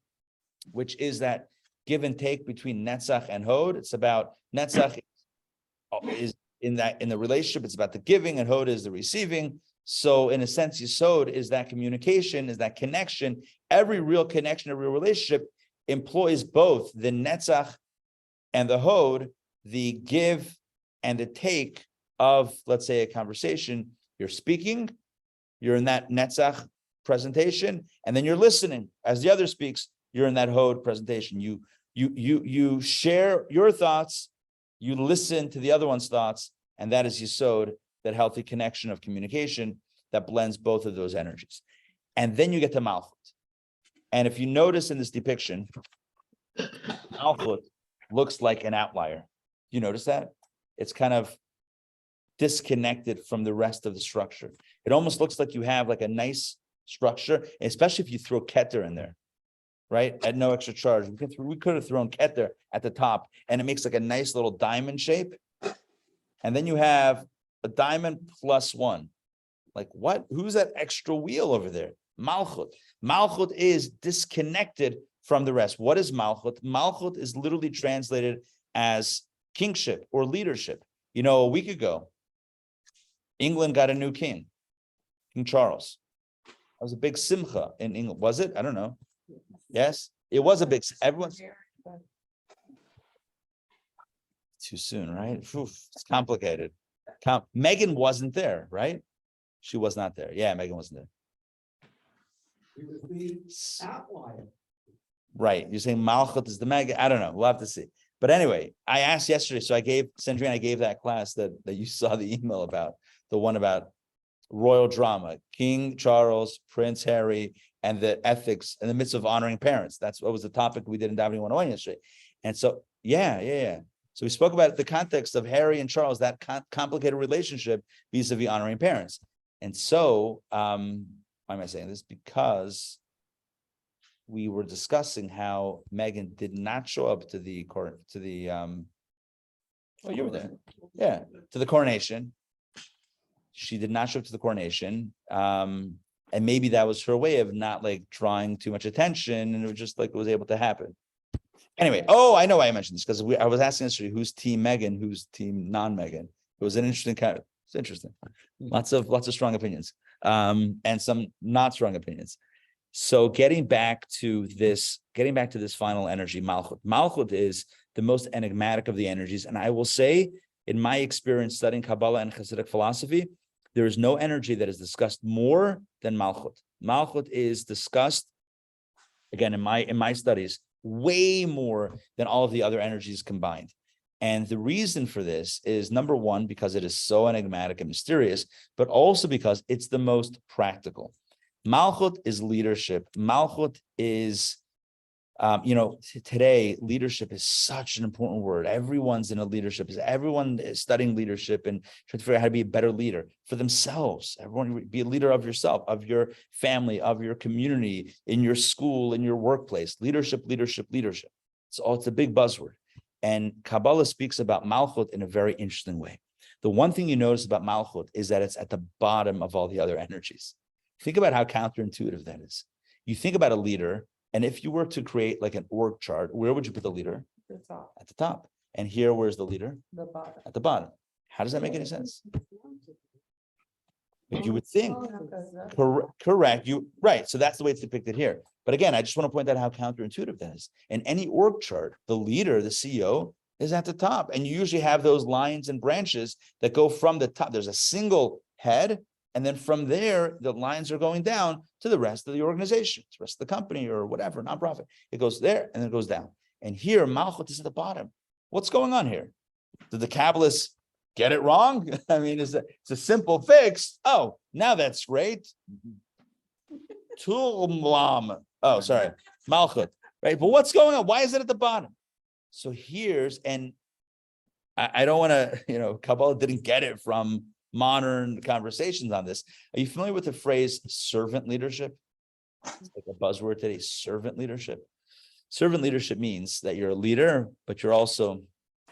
which is that give and take between Netzach and Hod. It's about Netzach is in the relationship, it's about the giving, and Hod is the receiving. So in a sense, Yesod is that communication, is that connection. Every real connection, every real relationship employs both the Netzach and the Hod, the give and the take of, let's say, a conversation. You're speaking, you're in that Netzach presentation, and then you're listening. As the other speaks, you're in that Hod presentation. You share your thoughts, you listen to the other one's thoughts, and that is Yesod, that healthy connection of communication that blends both of those energies. And then you get to Malchut. And if you notice in this depiction, Malchut looks like an outlier. You notice that? It's kind of disconnected from the rest of the structure. It almost looks like you have like a nice structure, especially if you throw Keter in there, right? At no extra charge. We could have thrown Keter at the top, and it makes like a nice little diamond shape. And then you have a diamond plus one. Like what? Who's that extra wheel over there? Malchut. Malchut is disconnected from the rest. What is Malchut? Malchut is literally translated as kingship or leadership. You know, a week ago, England got a new king, King Charles. That was a big simcha in England. Was it? I don't know. Yes, it was a big. Everyone's too soon, right? It's complicated. Meghan wasn't there, right? She was not there. Yeah, Meghan wasn't there. He was the outlier. Right. You're saying Malchut is the Meghan. I don't know. We'll have to see. But anyway, I asked yesterday, so I gave Sandrine, I gave that class that you saw the email about, the one about royal drama, King Charles, Prince Harry, and the ethics in the midst of honoring parents. That's what was the topic we did in Davening 101 yesterday. And so, yeah. So we spoke about the context of Harry and Charles, that complicated relationship vis-a-vis honoring parents. And so, why am I saying this? Because we were discussing how Meghan did not show up to the you were there. Yeah, to the coronation. She did not show up to the coronation. And maybe that was her way of not like drawing too much attention, and it was just like it was able to happen. Anyway, I know why I mentioned this, because I was asking yesterday who's team Meghan, who's team non-Meghan. It was an interesting it's interesting. Lots of strong opinions, and some not strong opinions. So getting back to this final energy, Malchut. Malchut is the most enigmatic of the energies. And I will say, in my experience studying Kabbalah and Hasidic philosophy, there is no energy that is discussed more than Malchut. Malchut is discussed, again, in my studies, way more than all of the other energies combined. And the reason for this is, number one, because it is so enigmatic and mysterious, but also because it's the most practical. Malchut is leadership. Malchut is, today, leadership is such an important word. Everyone's in a leadership. Everyone is studying leadership and trying to figure out how to be a better leader for themselves. Everyone be a leader of yourself, of your family, of your community, in your school, in your workplace. Leadership. It's a big buzzword. And Kabbalah speaks about Malchut in a very interesting way. The one thing you notice about Malchut is that it's at the bottom of all the other energies. Think about how counterintuitive that is. You think about a leader, and if you were to create like an org chart, where would you put the leader? The top, At the top. And here, where's the leader? the bottom. At the bottom. How does that make any sense? But you would think. Correct. Right. So that's the way it's depicted here. But again, I just want to point out how counterintuitive that is. In any org chart, the leader, the CEO, is at the top. And you usually have those lines and branches that go from the top. There's a single head, And then from there, the lines are going down to the rest of the organization, to the rest of the company or whatever, nonprofit. It goes there and then it goes down. And here, Malchut is at the bottom. What's going on here? Did the Kabbalists get it wrong? I mean, it's a simple fix. Oh, now that's great. Tulmlam. Oh, sorry. Malchut. Right. But what's going on? Why is it at the bottom? So and I don't want to, Kabbalah didn't get it from modern conversations on this. Are you familiar with the phrase servant leadership? It's like a buzzword today, servant leadership. Servant leadership means that you're a leader, but you're also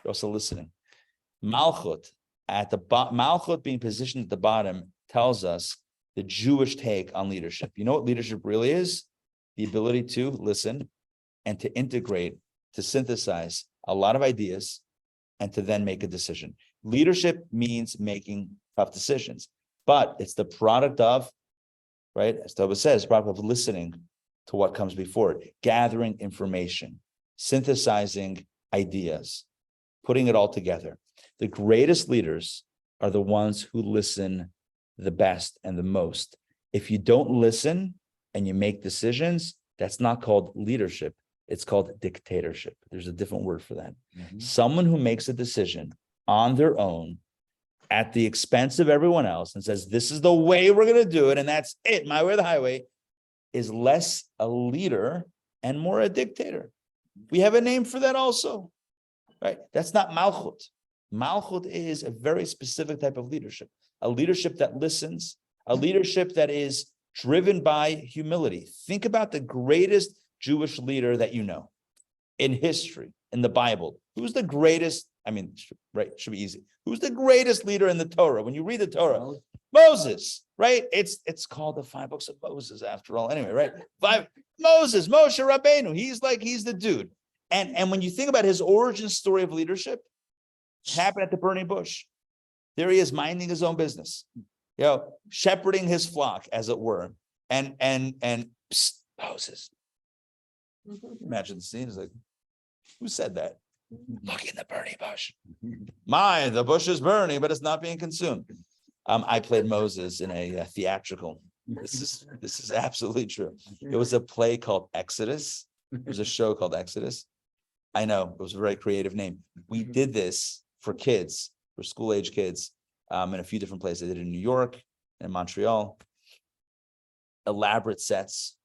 listening. Malchut Malchut being positioned at the bottom tells us the Jewish take on leadership. You know what leadership really is? The ability to listen and to integrate, to synthesize a lot of ideas and to then make a decision. Leadership means making tough decisions, but it's the product of, right? As Tova says, product of listening to what comes before it, gathering information, synthesizing ideas, putting it all together. The greatest leaders are the ones who listen the best and the most. If you don't listen and you make decisions, that's not called leadership. It's called dictatorship. There's a different word for that. Mm-hmm. Someone who makes a decision on their own at the expense of everyone else and says, this is the way we're going to do it, and that's it, my way or the highway, is less a leader and more a dictator. We have a name for that also, right? That's not Malchut. Malchut is a very specific type of leadership, a leadership that listens, a leadership that is driven by humility. Think about the greatest Jewish leader that you know in history, in the Bible. Who's the greatest? I mean, right, should be easy. Who's the greatest leader in the Torah? When you read the Torah, Moses, right? It's called the 5 books of Moses after all. Anyway, right? Moshe Rabbeinu. He's the dude. And when you think about his origin story of leadership, it happened at the burning bush. There he is minding his own business, shepherding his flock, as it were. And psst, Moses. Imagine the scene. It's like, who said that? Look in the burning bush. The bush is burning, but it's not being consumed. I played Moses in a theatrical. This is absolutely true. It was a play called Exodus. It was a show called Exodus. I know, it was a very creative name. We did this for kids, for school-age kids, in a few different places. I did it in New York and Montreal. Elaborate sets.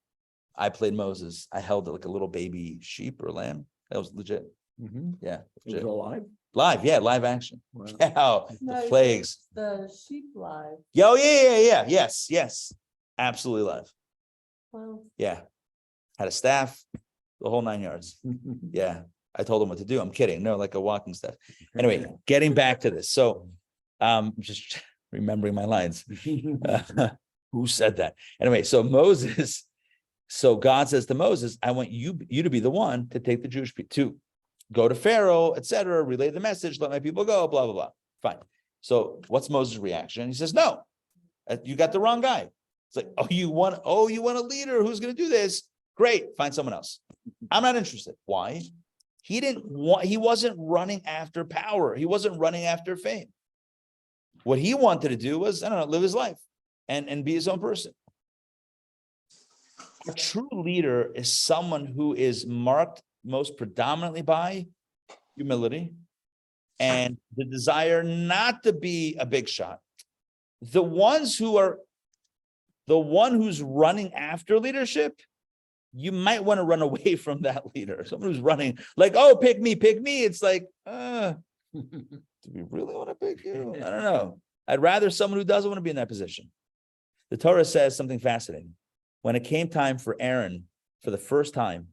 I played Moses. I held like a little baby sheep or lamb. That was legit. Mm-hmm. Yeah. Legit. It was alive? Live, yeah, live action. Wow. Yeah, the plagues. The sheep live. Yeah. Yes. Absolutely live. Wow. Yeah. Had a staff, the whole 9 yards. Yeah. I told them what to do. I'm kidding. No, like a walking staff. Anyway, getting back to this. So just remembering my lines. Who said that? Anyway, so Moses. So God says to Moses, I want you to be the one to take the Jewish people, to go to Pharaoh, etc., relay the message, let my people go, blah, blah, blah. Fine. So what's Moses' reaction? He says, no, you got the wrong guy. It's like, you want a leader who's going to do this? Great, find someone else. I'm not interested. Why? He wasn't running after power. He wasn't running after fame. What he wanted to do was, live his life and be his own person. A true leader is someone who is marked most predominantly by humility and the desire not to be a big shot. The one who's running after leadership, you might want to run away from that leader. Someone who's running like, pick me. It's like, do we really want to pick you? I don't know. I'd rather someone who doesn't want to be in that position. The Torah says something fascinating. When it came time for Aaron, for the first time,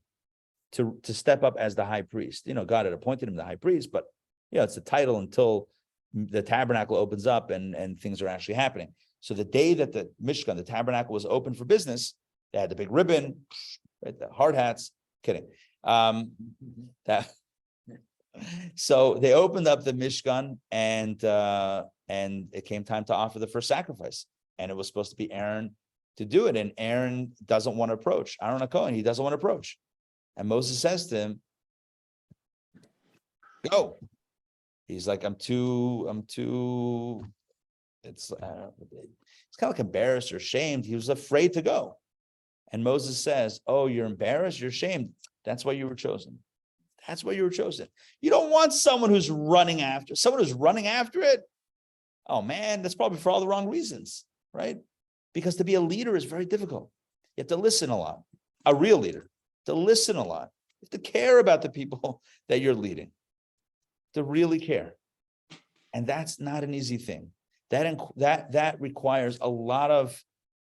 to step up as the high priest, God had appointed him the high priest, but it's a title until the tabernacle opens up and things are actually happening. So the day that the Mishkan, the tabernacle, was open for business, they had the big ribbon, right, the hard hats. Kidding. So they opened up the Mishkan, and it came time to offer the first sacrifice, and it was supposed to be Aaron to do it, and Aaron doesn't want to approach. Aaron HaKohen, he doesn't want to approach. And Moses says to him, go. He's like, I'm too, It's kind of like embarrassed or ashamed. He was afraid to go. And Moses says, oh, you're embarrassed, you're ashamed. That's why you were chosen. That's why you were chosen. You don't want someone who's running after it. Oh man, that's probably for all the wrong reasons, right? Because to be a leader is very difficult. You have to listen a lot. A real leader, to listen a lot. You have to care about the people that you're leading, to really care. And that's not an easy thing. That requires a lot of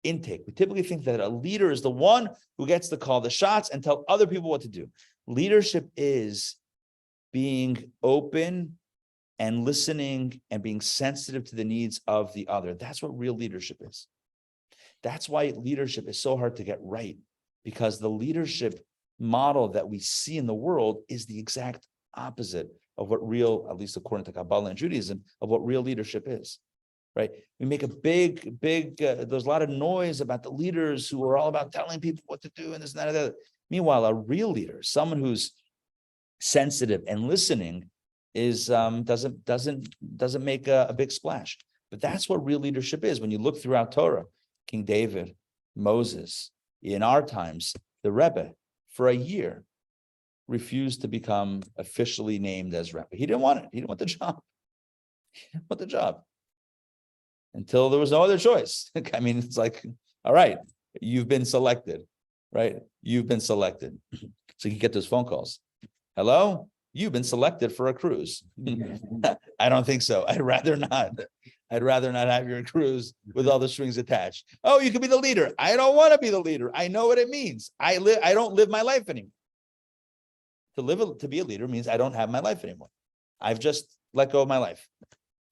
intake. We typically think that a leader is the one who gets to call the shots and tell other people what to do. Leadership is being open and listening and being sensitive to the needs of the other. That's what real leadership is. That's why leadership is so hard to get right, because the leadership model that we see in the world is the exact opposite of what real, at least according to Kabbalah and Judaism, of what real leadership is, right? We make a big, there's a lot of noise about the leaders who are all about telling people what to do and this and that and that. Meanwhile, a real leader, someone who's sensitive and listening, is doesn't make a big splash. But that's what real leadership is. When you look throughout Torah, King David, Moses, in our times, the Rebbe, for a year, refused to become officially named as Rebbe. He didn't want it. He didn't want the job. He didn't want the job. Until there was no other choice. I mean, it's like, all right, you've been selected, right? You've been selected. So you get those phone calls. Hello? You've been selected for a cruise. I don't think so. I'd rather not. I'd rather not have your cruise with all the strings attached. Oh, you could be the leader. I don't want to be the leader. I know what it means. I don't live my life anymore. To be a leader means I don't have my life anymore. I've just let go of my life,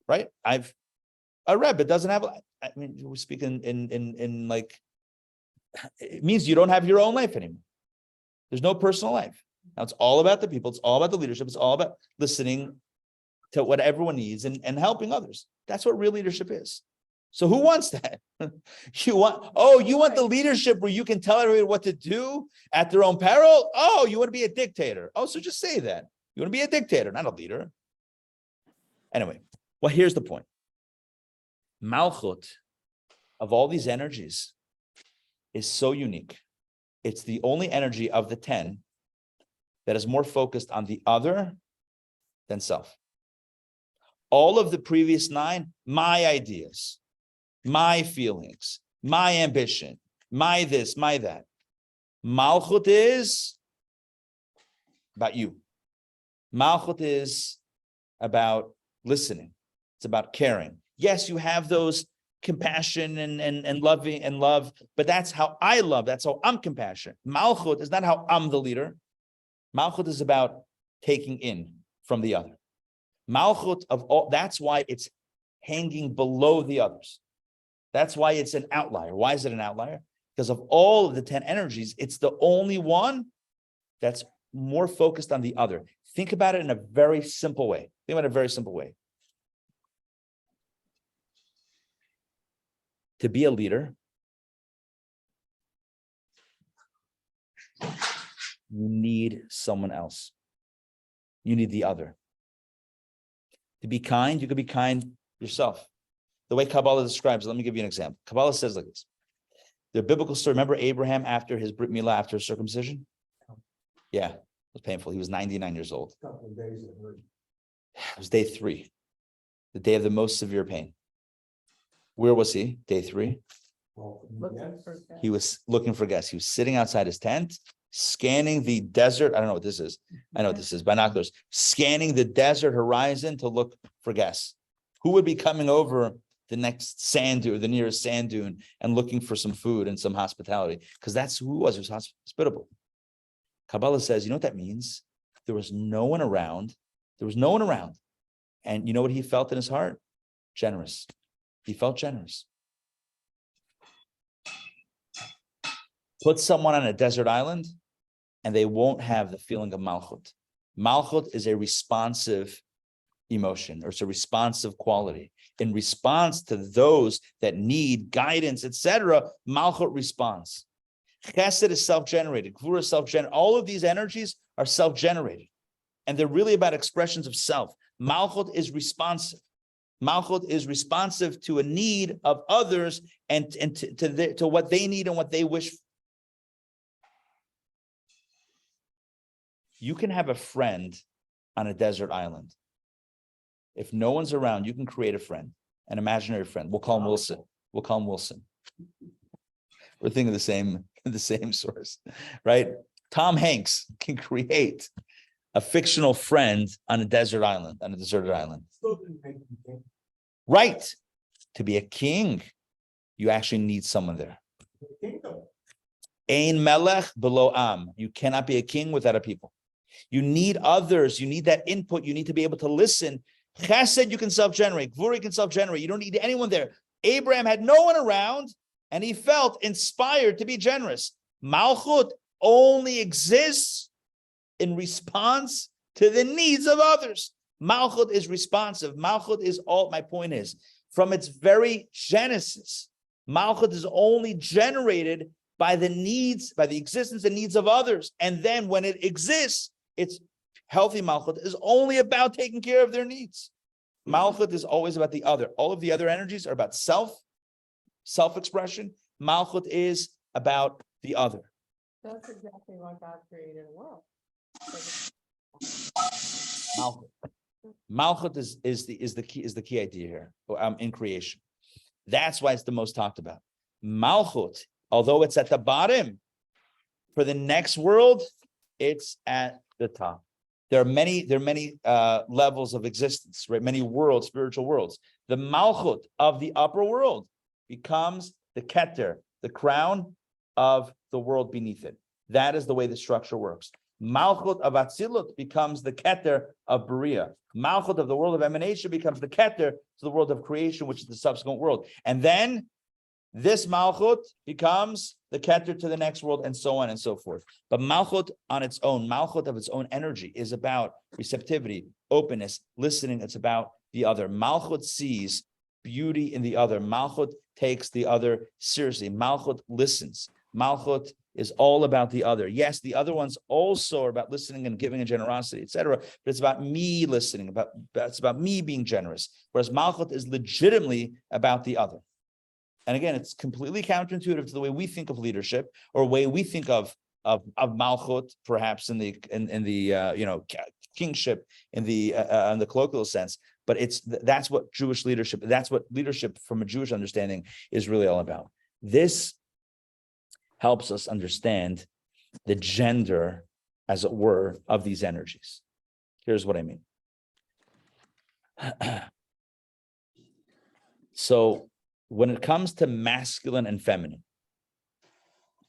right? A Rebbe doesn't have. I mean, we're speaking in like, it means you don't have your own life anymore. There's no personal life. Now it's all about the people. It's all about the leadership. It's all about listening to what everyone needs and helping others. That's what real leadership is. So who wants that? You want the leadership where you can tell everybody what to do at their own peril? Oh, you want to be a dictator. Oh, so just say that. You want to be a dictator, not a leader. Anyway, well, here's the point. Malchut, of all these energies, is so unique. It's the only energy of the 10 that is more focused on the other than self. All of the previous 9, my ideas, my feelings, my ambition, my this, my that. Malchut is about you. Malchut is about listening. It's about caring. Yes, you have those compassion and loving and love, but that's how I love. That's how I'm compassionate. Malchut is not how I'm the leader. Malchut is about taking in from the other. Malchut of all, that's why it's hanging below the others. That's why it's an outlier. Why is it an outlier? Because of all of the 10 energies, it's the only one that's more focused on the other. Think about it in a very simple way. Think about it in a very simple way. To be a leader, you need someone else. You need the other. To be kind, you could be kind yourself. The way Kabbalah describes it, let me give you an example. Kabbalah says like this. The biblical story, remember Abraham after his Brit Milah, after his circumcision? Yeah, it was painful. He was 99 years old. Couple of days it hurt. It was day 3, the day of the most severe pain. Where was he? Day 3. Well, looking yes. for that. He was looking for guests. He was sitting outside his tent, scanning the desert. I don't know what this is. I know what this is. Binoculars. Scanning the desert horizon to look for guests. Who would be coming over the next sand dune, the nearest sand dune, and looking for some food and some hospitality? Because that's who he was. He was hospitable. Kabbalah says, you know what that means? There was no one around. There was no one around. And you know what he felt in his heart? Generous. He felt generous. Put someone on a desert island, and they won't have the feeling of Malchut. Malchut is a responsive emotion, or it's a responsive quality. In response to those that need guidance, etc., Malchut responds. Chesed is self-generated. Gvura is self-generated. All of these energies are self-generated, and they're really about expressions of self. Malchut is responsive. Malchut is responsive to a need of others and to what they need and what they wish. You can have a friend on a desert island. If no one's around, you can create a friend, an imaginary friend. We'll call him Wilson. We'll call him Wilson. We're thinking the same source, right? Tom Hanks can create a fictional friend on a desert island, on a deserted island. Still didn't make him king. Right. To be a king, you actually need someone there. Kingdom. Ein melech below am. You cannot be a king without a people. You need others. You need that input. You need to be able to listen. Chesed, you can self-generate. Gvura, you can self-generate. You don't need anyone there. Abraham had no one around, and he felt inspired to be generous. Malchut only exists in response to the needs of others. Malchut is responsive. Malchut is all, my point is, from its very genesis, Malchut is only generated by the needs, by the existence and needs of others. And then when it exists, it's healthy Malchut is only about taking care of their needs. Malchut is always about the other. All of the other energies are about self-expression. Malchut is about the other. That's exactly why God created the world. Malchut is the key idea here in creation. That's why it's the most talked about. Malchut, although it's at the bottom, for the next world, it's at the top. There are many levels of existence, right? Many worlds, spiritual worlds. The Malchut of the upper world becomes the Keter, the crown of the world beneath it. That is the way the structure works. Malchut of Atzilut becomes the Keter of Beria. Malchut of the world of emanation becomes the Keter to the world of creation, which is the subsequent world. And then this Malchut becomes the Keter to the next world, and so on and so forth. But Malchut on its own, Malchut of its own energy, is about receptivity, openness, listening. It's about the other. Malchut sees beauty in the other. Malchut takes the other seriously. Malchut listens. Malchut is all about the other. Yes, the other ones also are about listening and giving and generosity, etc. But it's about me listening. It's about me being generous. Whereas Malchut is legitimately about the other. And again, it's completely counterintuitive to the way we think of leadership, or way we think of Malchut, perhaps in the kingship in the colloquial sense. But that's what Jewish leadership. That's what leadership from a Jewish understanding is really all about. This helps us understand the gender, as it were, of these energies. Here's what I mean. So when it comes to masculine and feminine,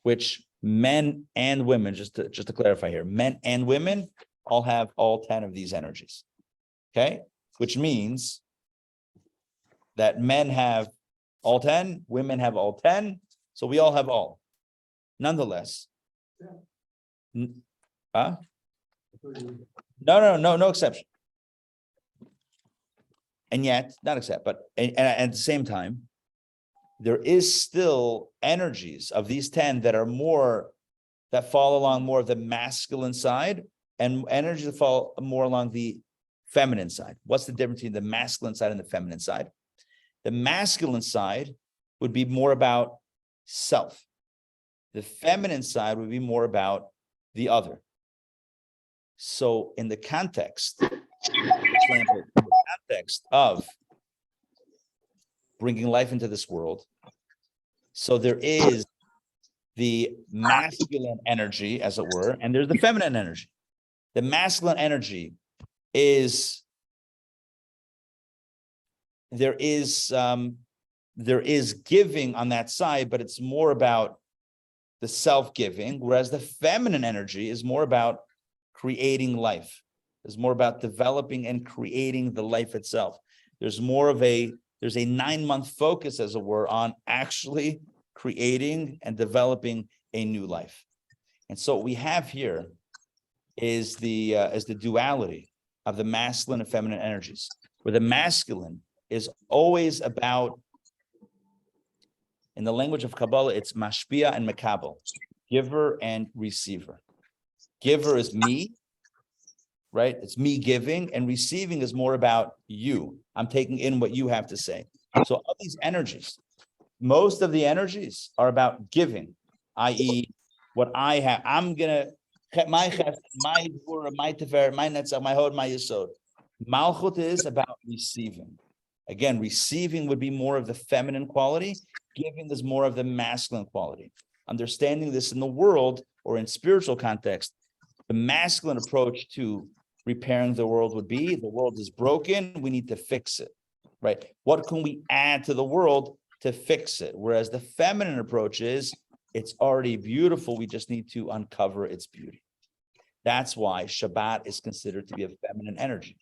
which men and women, just to clarify here, men and women all have all 10 of these energies, okay? Which means that men have all 10, women have all 10, so we all have all. Nonetheless, no exception. And yet, not except, but and at the same time, there is still energies of these 10 that fall along more of the masculine side, and energies that fall more along the feminine side. What's the difference between the masculine side and the feminine side? The masculine side would be more about self. The feminine side would be more about the other. So in the context, for example, in the context of bringing life into this world, so there is the masculine energy, as it were, and there's the feminine energy. The masculine energy is there is giving on that side, but it's more about the self-giving, whereas the feminine energy is more about creating life. It's more about developing and creating the life itself. There's a 9-month focus, as it were, on actually creating and developing a new life. And so what we have here is the duality of the masculine and feminine energies, where the masculine is always about, in the language of Kabbalah, it's mashpia and mekabel, giver and receiver. Giver is me, right? It's me giving, and receiving is more about you. I'm taking in what you have to say. So of these energies, most of the energies are about giving, i.e., what I have. I'm gonna my chesed, my gvura, my tefer, my netzach, my hod, my yesod. Malchut is about receiving. Again, receiving would be more of the feminine quality. Giving is more of the masculine quality. Understanding this in the world or in spiritual context, the masculine approach to repairing the world would be: the world is broken, we need to fix it, right? What can we add to the world to fix it? Whereas the feminine approach is, it's already beautiful, we just need to uncover its beauty. That's why Shabbat is considered to be a feminine energy,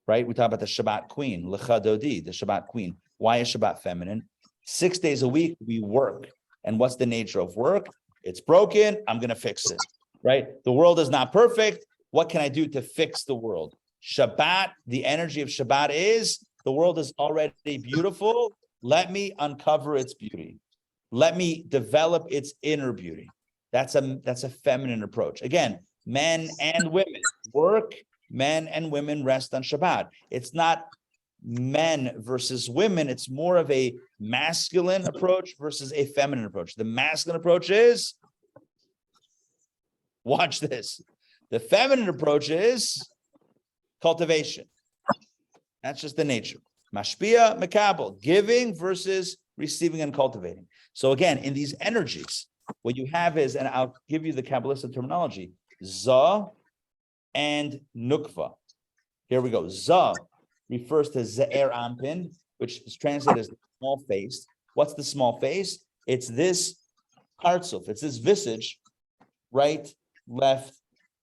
right? We talk about the Shabbat queen, Lecha Dodi, the Shabbat queen. Why is Shabbat feminine? 6 days a week, we work. And what's the nature of work? It's broken, I'm going to fix it, right? The world is not perfect. What can I do to fix the world? Shabbat, the energy of Shabbat is, the world is already beautiful. Let me uncover its beauty. Let me develop its inner beauty. That's a feminine approach. Again, men and women work, men and women rest on Shabbat. It's not men versus women. It's more of a masculine approach versus a feminine approach. The masculine approach is, watch this. The feminine approach is cultivation. That's just the nature. Mashpia, makabel, giving versus receiving and cultivating. So again, in these energies, what you have is, and I'll give you the Kabbalistic terminology, Za and Nukva. Here we go. Za refers to Ze'er Ampin, which is translated as the small face. What's the small face? It's this partsuf, it's this visage, right, left,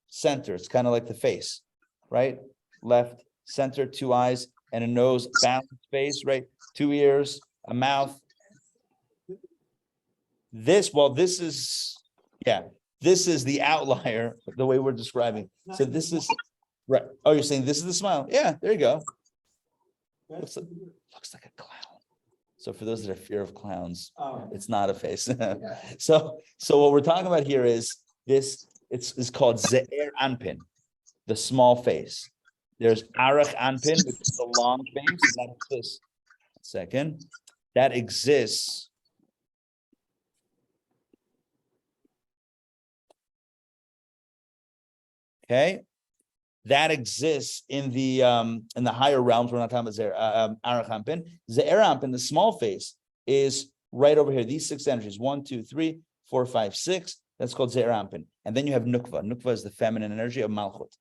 center. It's kind of like the face, right? Left, center, 2 eyes, and a nose, balanced face, right? 2 ears, a mouth. This is the outlier, the way we're describing. So this is, right. Oh, you're saying this is the smile? Yeah, there you go. Looks like a clown. So for those that are fear of clowns, it's not a face. So what we're talking about here is this. It's called Ze'er Anpin, the small face. There's Arach Anpin, which is the long face. That exists. Second, that exists. Okay, that exists in the higher realms. We're not talking about Arach Anpin. Ze'er Anpin, the small face, is right over here. These 6 energies: 1, 2, 3, 4, 5, 6. That's called Ze'er Anpin. And then you have Nukva. Nukva is the feminine energy of Malchut.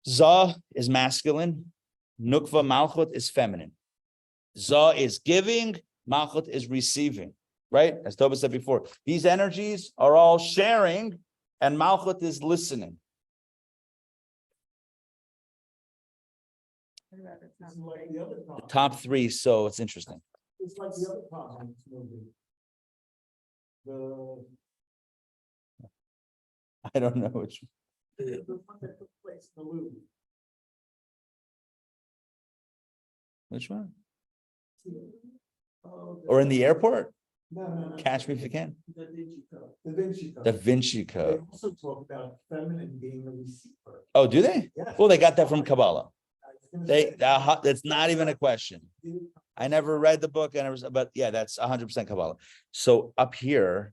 Za is masculine. Nukva, Malchut, is feminine. Za is giving. Malchut is receiving. Right? As Toba said before, these energies are all sharing, and Malchut is listening. It's like the other The Tom. top 3, so it's interesting. It's like the other Tom in this movie. The I don't know which. one that took place in the Louvre. Which one? Oh, Or in the airport? No. Catch me if you can. Da Vinci Code. Da Vinci Code. Da Vinci They Code. also talk about feminine being a receiver. Oh, do they? Yes. Well, they got that from Kabbalah. I was gonna say, That's not even a question. I never read the book, but yeah, that's 100% Kabbalah. So up here,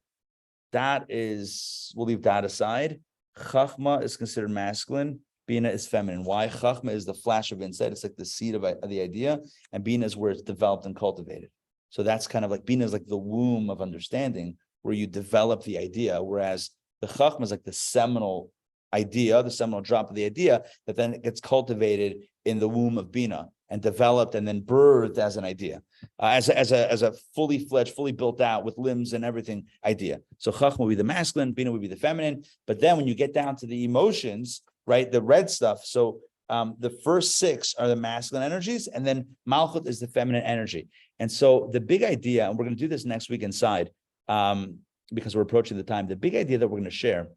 that is, we'll leave that aside. Chachma is considered masculine. Bina is feminine. Why? Chachma is the flash of insight. It's like the seed of the idea, and Bina is where it's developed and cultivated. So that's kind of like, Bina is like the womb of understanding, where you develop the idea, whereas the Chachma is like the seminal idea, the seminal drop of the idea, that then it gets cultivated in the womb of Bina and developed and then birthed as an idea, as a fully fledged, fully built out with limbs and everything idea. So Chachma would be the masculine, Bina would be the feminine. But then when you get down to the emotions, right, the red stuff. So the first 6 are the masculine energies, and then Malchut is the feminine energy. And so the big idea, and we're going to do this next week inside, because we're approaching the time. The big idea that we're going to share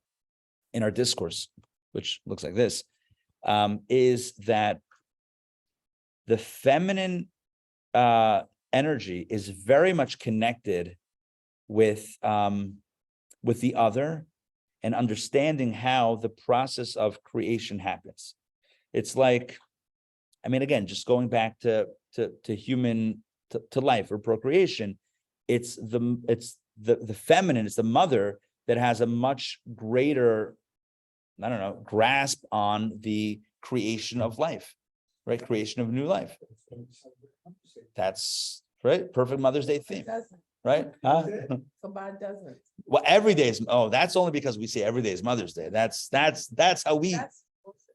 in our discourse, which looks like this, is that the feminine energy is very much connected with the other, and understanding how the process of creation happens. It's like, I mean, again, just going back to human to life or procreation, it's the feminine, it's the mother that has a much greater, I don't know, grasp on the creation of life, right? Creation of new life. That's right. Perfect Mother's Day theme, Doesn't. right? Somebody doesn't. Well, every day is, oh, that's only because we say every day is Mother's Day. That's how we,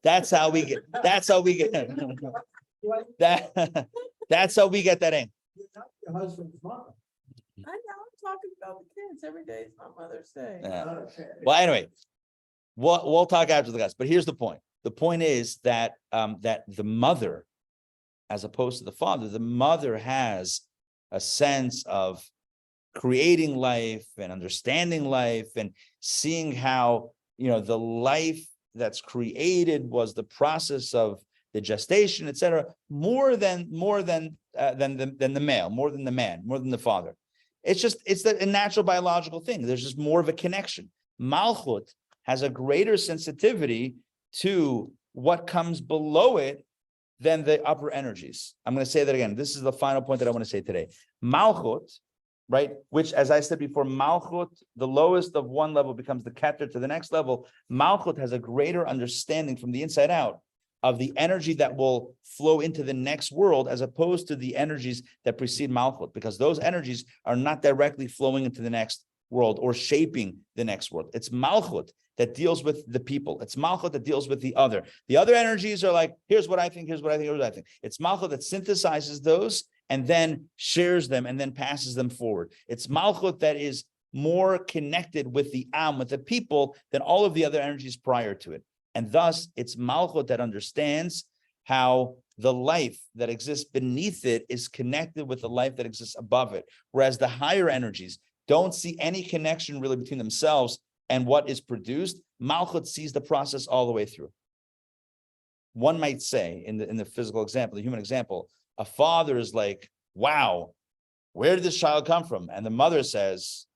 that's how we get that, that's how we get that in. You're not your husband's mother. I know, I'm talking about the kids. Every day is my Mother's Day. Yeah. Well, anyway, we'll talk after the guys, but here's the point. The point is that that the mother, as opposed to the father, the mother has a sense of creating life and understanding life and seeing how, you know, the life that's created was the process of the gestation, etc., more than the male, more than the man, more than the father. It's a natural biological thing. There's just more of a connection. Malchut has a greater sensitivity to what comes below it than the upper energies. I'm going to say that again. This is the final point that I want to say today. Malchut, right? Which, as I said before, Malchut, the lowest of one level becomes the keter to the next level. Malchut has a greater understanding from the inside out of the energy that will flow into the next world, as opposed to the energies that precede Malchut, because those energies are not directly flowing into the next world or shaping the next world. It's Malchut that deals with the people. It's Malchut that deals with the other. The other energies are like, here's what I think, here's what I think, here's what I think. It's Malchut that synthesizes those and then shares them and then passes them forward. It's Malchut that is more connected with the Am, with the people, than all of the other energies prior to it. And thus, it's Malchut that understands how the life that exists beneath it is connected with the life that exists above it. Whereas the higher energies don't see any connection really between themselves and what is produced. Malchut sees the process all the way through. One might say, in the physical example, the human example, a father is like, wow, where did this child come from? And the mother says,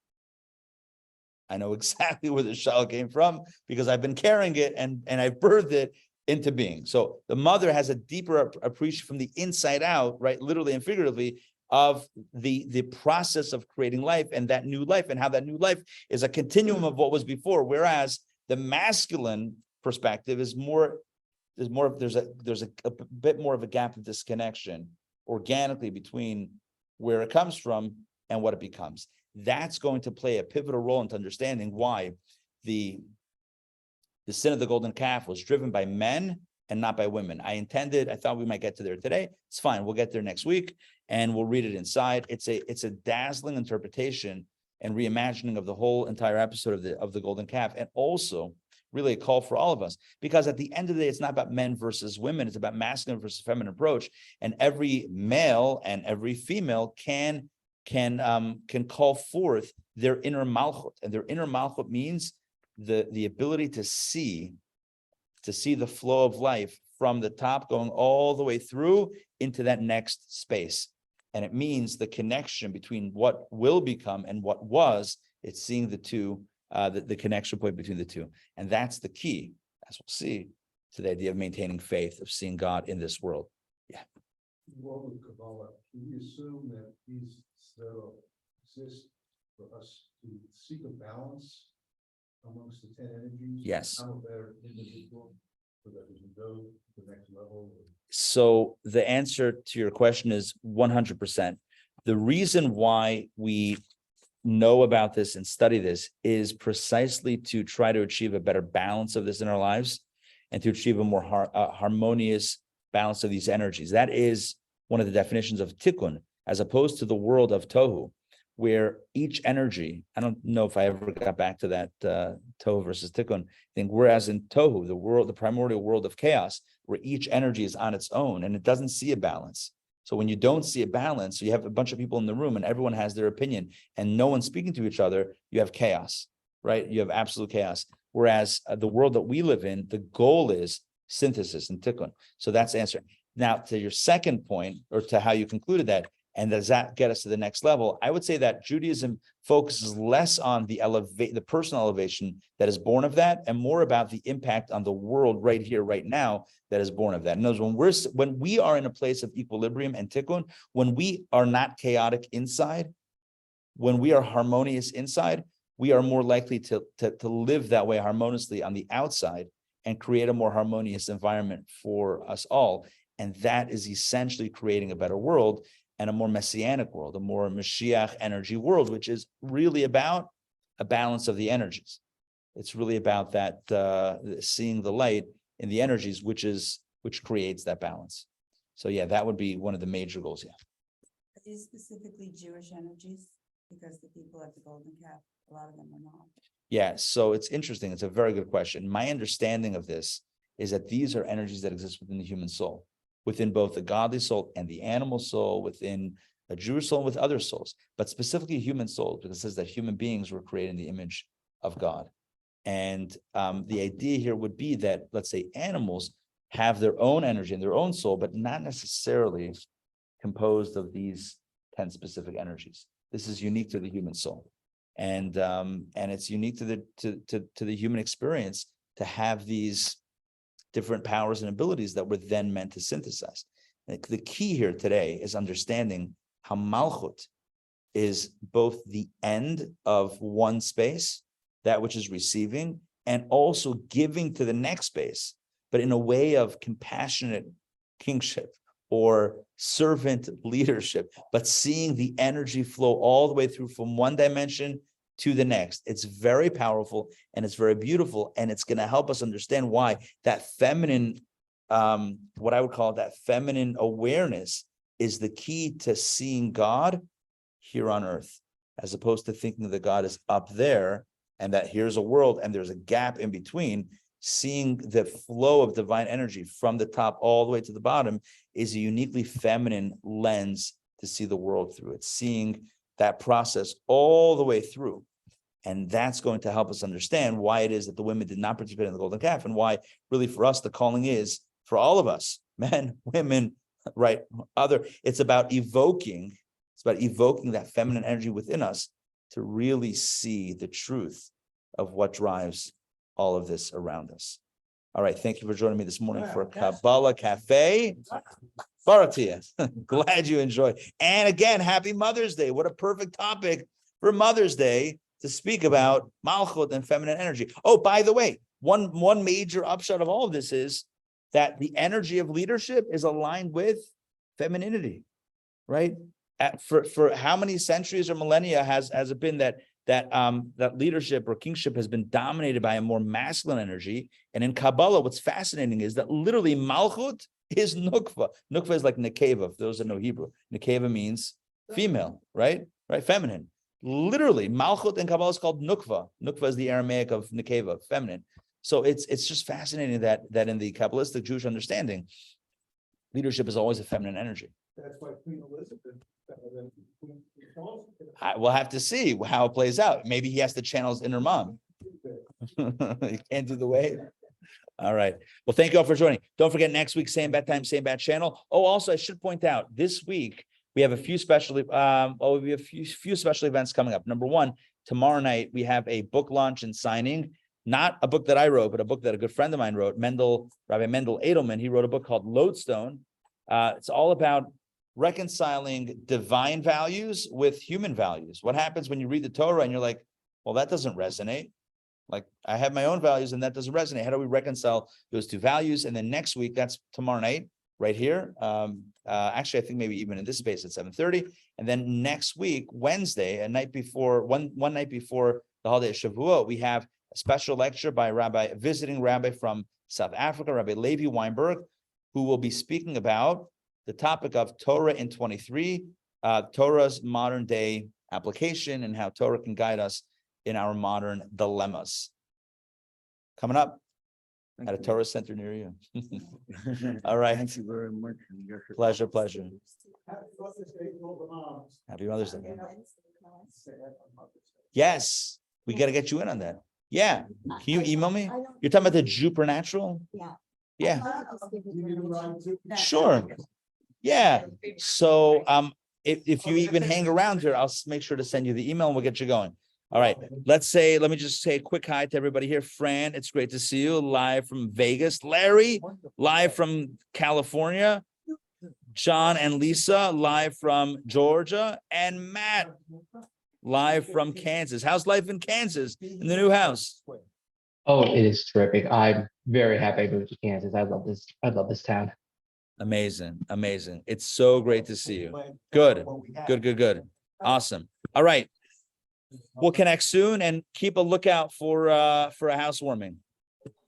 I know exactly where this child came from because I've been carrying it and I've birthed it into being. So the mother has a deeper appreciation from the inside out, right, literally and figuratively, of the process of creating life and that new life, and how that new life is a continuum of what was before. Whereas the masculine perspective is there's a bit more of a gap of disconnection organically between where it comes from and what it becomes. That's going to play a pivotal role into understanding why the sin of the golden calf was driven by men and not by women. I thought we might get to there today. It's fine. We'll get there next week and we'll read it inside. It's a dazzling interpretation and reimagining of the whole entire episode of the golden calf, and also really a call for all of us, because at the end of the day, it's not about men versus women. It's about masculine versus feminine approach. And every male and every female can call forth their inner Malchut, and their inner Malchut means the ability to see the flow of life from the top going all the way through into that next space. And it means the connection between what will become and what was. It's seeing the two, the connection point between the two. And that's the key, as we'll see, to the idea of maintaining faith, of seeing God in this world. Yeah. What with Kabbalah, can we assume that these sferot exist for us to seek a balance amongst the 10 energies? Yes. I'm a better individual so that we can go to the next level. So the answer to your question is 100%. The reason why we know about this and study this is precisely to try to achieve a better balance of this in our lives and to achieve a more harmonious balance of these energies. That is one of the definitions of tikkun, as opposed to the world of tohu, where each energy, I don't know if I ever got back to that tohu versus tikkun thing, whereas in tohu, the primordial world of chaos, where each energy is on its own and it doesn't see a balance. So when you don't see a balance, so you have a bunch of people in the room and everyone has their opinion and no one's speaking to each other, you have chaos, right? You have absolute chaos. Whereas the world that we live in, the goal is synthesis and tikkun. So that's the answer. Now, to your second point, or to how you concluded that, And does that get us to the next level? I would say that Judaism focuses less on the personal elevation that is born of that, and more about the impact on the world right here, right now, that is born of that. In other words, when we are in a place of equilibrium and tikkun, when we are not chaotic inside, when we are harmonious inside, we are more likely to live that way harmoniously on the outside and create a more harmonious environment for us all. And that is essentially creating a better world and a more messianic world, a more Mashiach energy world, which is really about a balance of the energies. It's really about that seeing the light in the energies, which creates that balance. So yeah, that would be one of the major goals. Yeah. Are these specifically Jewish energies? Because the people at the Golden Calf, a lot of them are not. Yeah, so it's interesting. It's a very good question. My understanding of this is that these are energies that exist within the human soul, within both the godly soul and the animal soul, within a Jewish soul and with other souls, but specifically human souls, because it says that human beings were created in the image of God. And the idea here would be that, let's say, animals have their own energy and their own soul, but not necessarily composed of these 10 specific energies. This is unique to the human soul, and it's unique to the human experience to have these different powers and abilities that were then meant to synthesize. The key here today is understanding how Malchut is both the end of one space, that which is receiving, and also giving to the next space, but in a way of compassionate kingship or servant leadership, but seeing the energy flow all the way through from one dimension to the next. It's very powerful and it's very beautiful, and it's going to help us understand why that feminine, what I would call that feminine awareness, is the key to seeing God here on earth, as opposed to thinking that God is up there and that here's a world and there's a gap in between. Seeing the flow of divine energy from the top all the way to the bottom is a uniquely feminine lens to see the world through. It's seeing that process all the way through. And that's going to help us understand why it is that the women did not participate in the Golden Calf, and why really for us, the calling is for all of us, men, women, right? It's about evoking that feminine energy within us to really see the truth of what drives all of this around us. All right, thank you for joining me this morning for Kabbalah Café. Baruch to you. Glad you enjoyed. And again, happy Mother's Day. What a perfect topic for Mother's Day to speak about Malchut and feminine energy. Oh, by the way, one major upshot of all of this is that the energy of leadership is aligned with femininity, right? For how many centuries or millennia has it been that leadership or kingship has been dominated by a more masculine energy? And in Kabbalah, what's fascinating is that literally Malchut is Nukva. Nukva is like Nekeva, for those that know Hebrew. Nekeva means female, right? Right, feminine. Literally, Malchut in Kabbalah is called Nukva. Nukva is the Aramaic of Nekeva, feminine. So it's just fascinating that in the Kabbalistic Jewish understanding, leadership is always a feminine energy. That's why Queen Elizabeth. We'll have to see how it plays out. Maybe he has to channel his inner mom. He can't do the wave. All right. Well, thank you all for joining. Don't forget, next week, same bad time, same bad channel. Oh, also, I should point out, this week we have a few special events coming up. Number one, tomorrow night we have a book launch and signing. Not a book that I wrote, but a book that a good friend of mine wrote. Rabbi Mendel Edelman. He wrote a book called Lodestone. It's all about reconciling divine values with human values. What happens when you read the Torah and you're like, well, that doesn't resonate. Like, I have my own values and that doesn't resonate. How do we reconcile those two values? And then next week, that's tomorrow night, right here. Actually, I think maybe even in this space at 7:30. And then next week, Wednesday, one night before the holiday of Shavuot, we have a special lecture by a visiting rabbi from South Africa, Rabbi Levi Weinberg, who will be speaking about the topic of Torah in 23, Torah's modern day application and how Torah can guide us in our modern dilemmas. Coming up at a Torah center near you. All right. Thank you very much. Pleasure. Happy Mother's Day. Happy Mother's Day. Yes, we got to get you in on that. Yeah. Can you email me? You're talking about the Supernatural? Yeah. Yeah. You need a ride too? Sure. Yeah. So if you even hang around here, I'll make sure to send you the email and we'll get you going. All right. Let me just say a quick hi to everybody here. Fran, it's great to see you live from Vegas. Larry, live from California. John and Lisa, live from Georgia. And Matt, live from Kansas. How's life in Kansas in the new house? Oh, it is terrific. I'm very happy I moved to Kansas. I love this. I love this town. Amazing. Amazing. It's so great to see you. Good. Good. Awesome. All right. We'll connect soon and keep a lookout for a housewarming.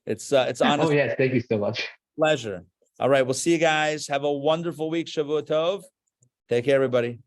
It's honest Oh, yes. Thank you so much. pleasure. All right. We'll see you guys. Have a wonderful week. Shavua Tov. Take care, everybody.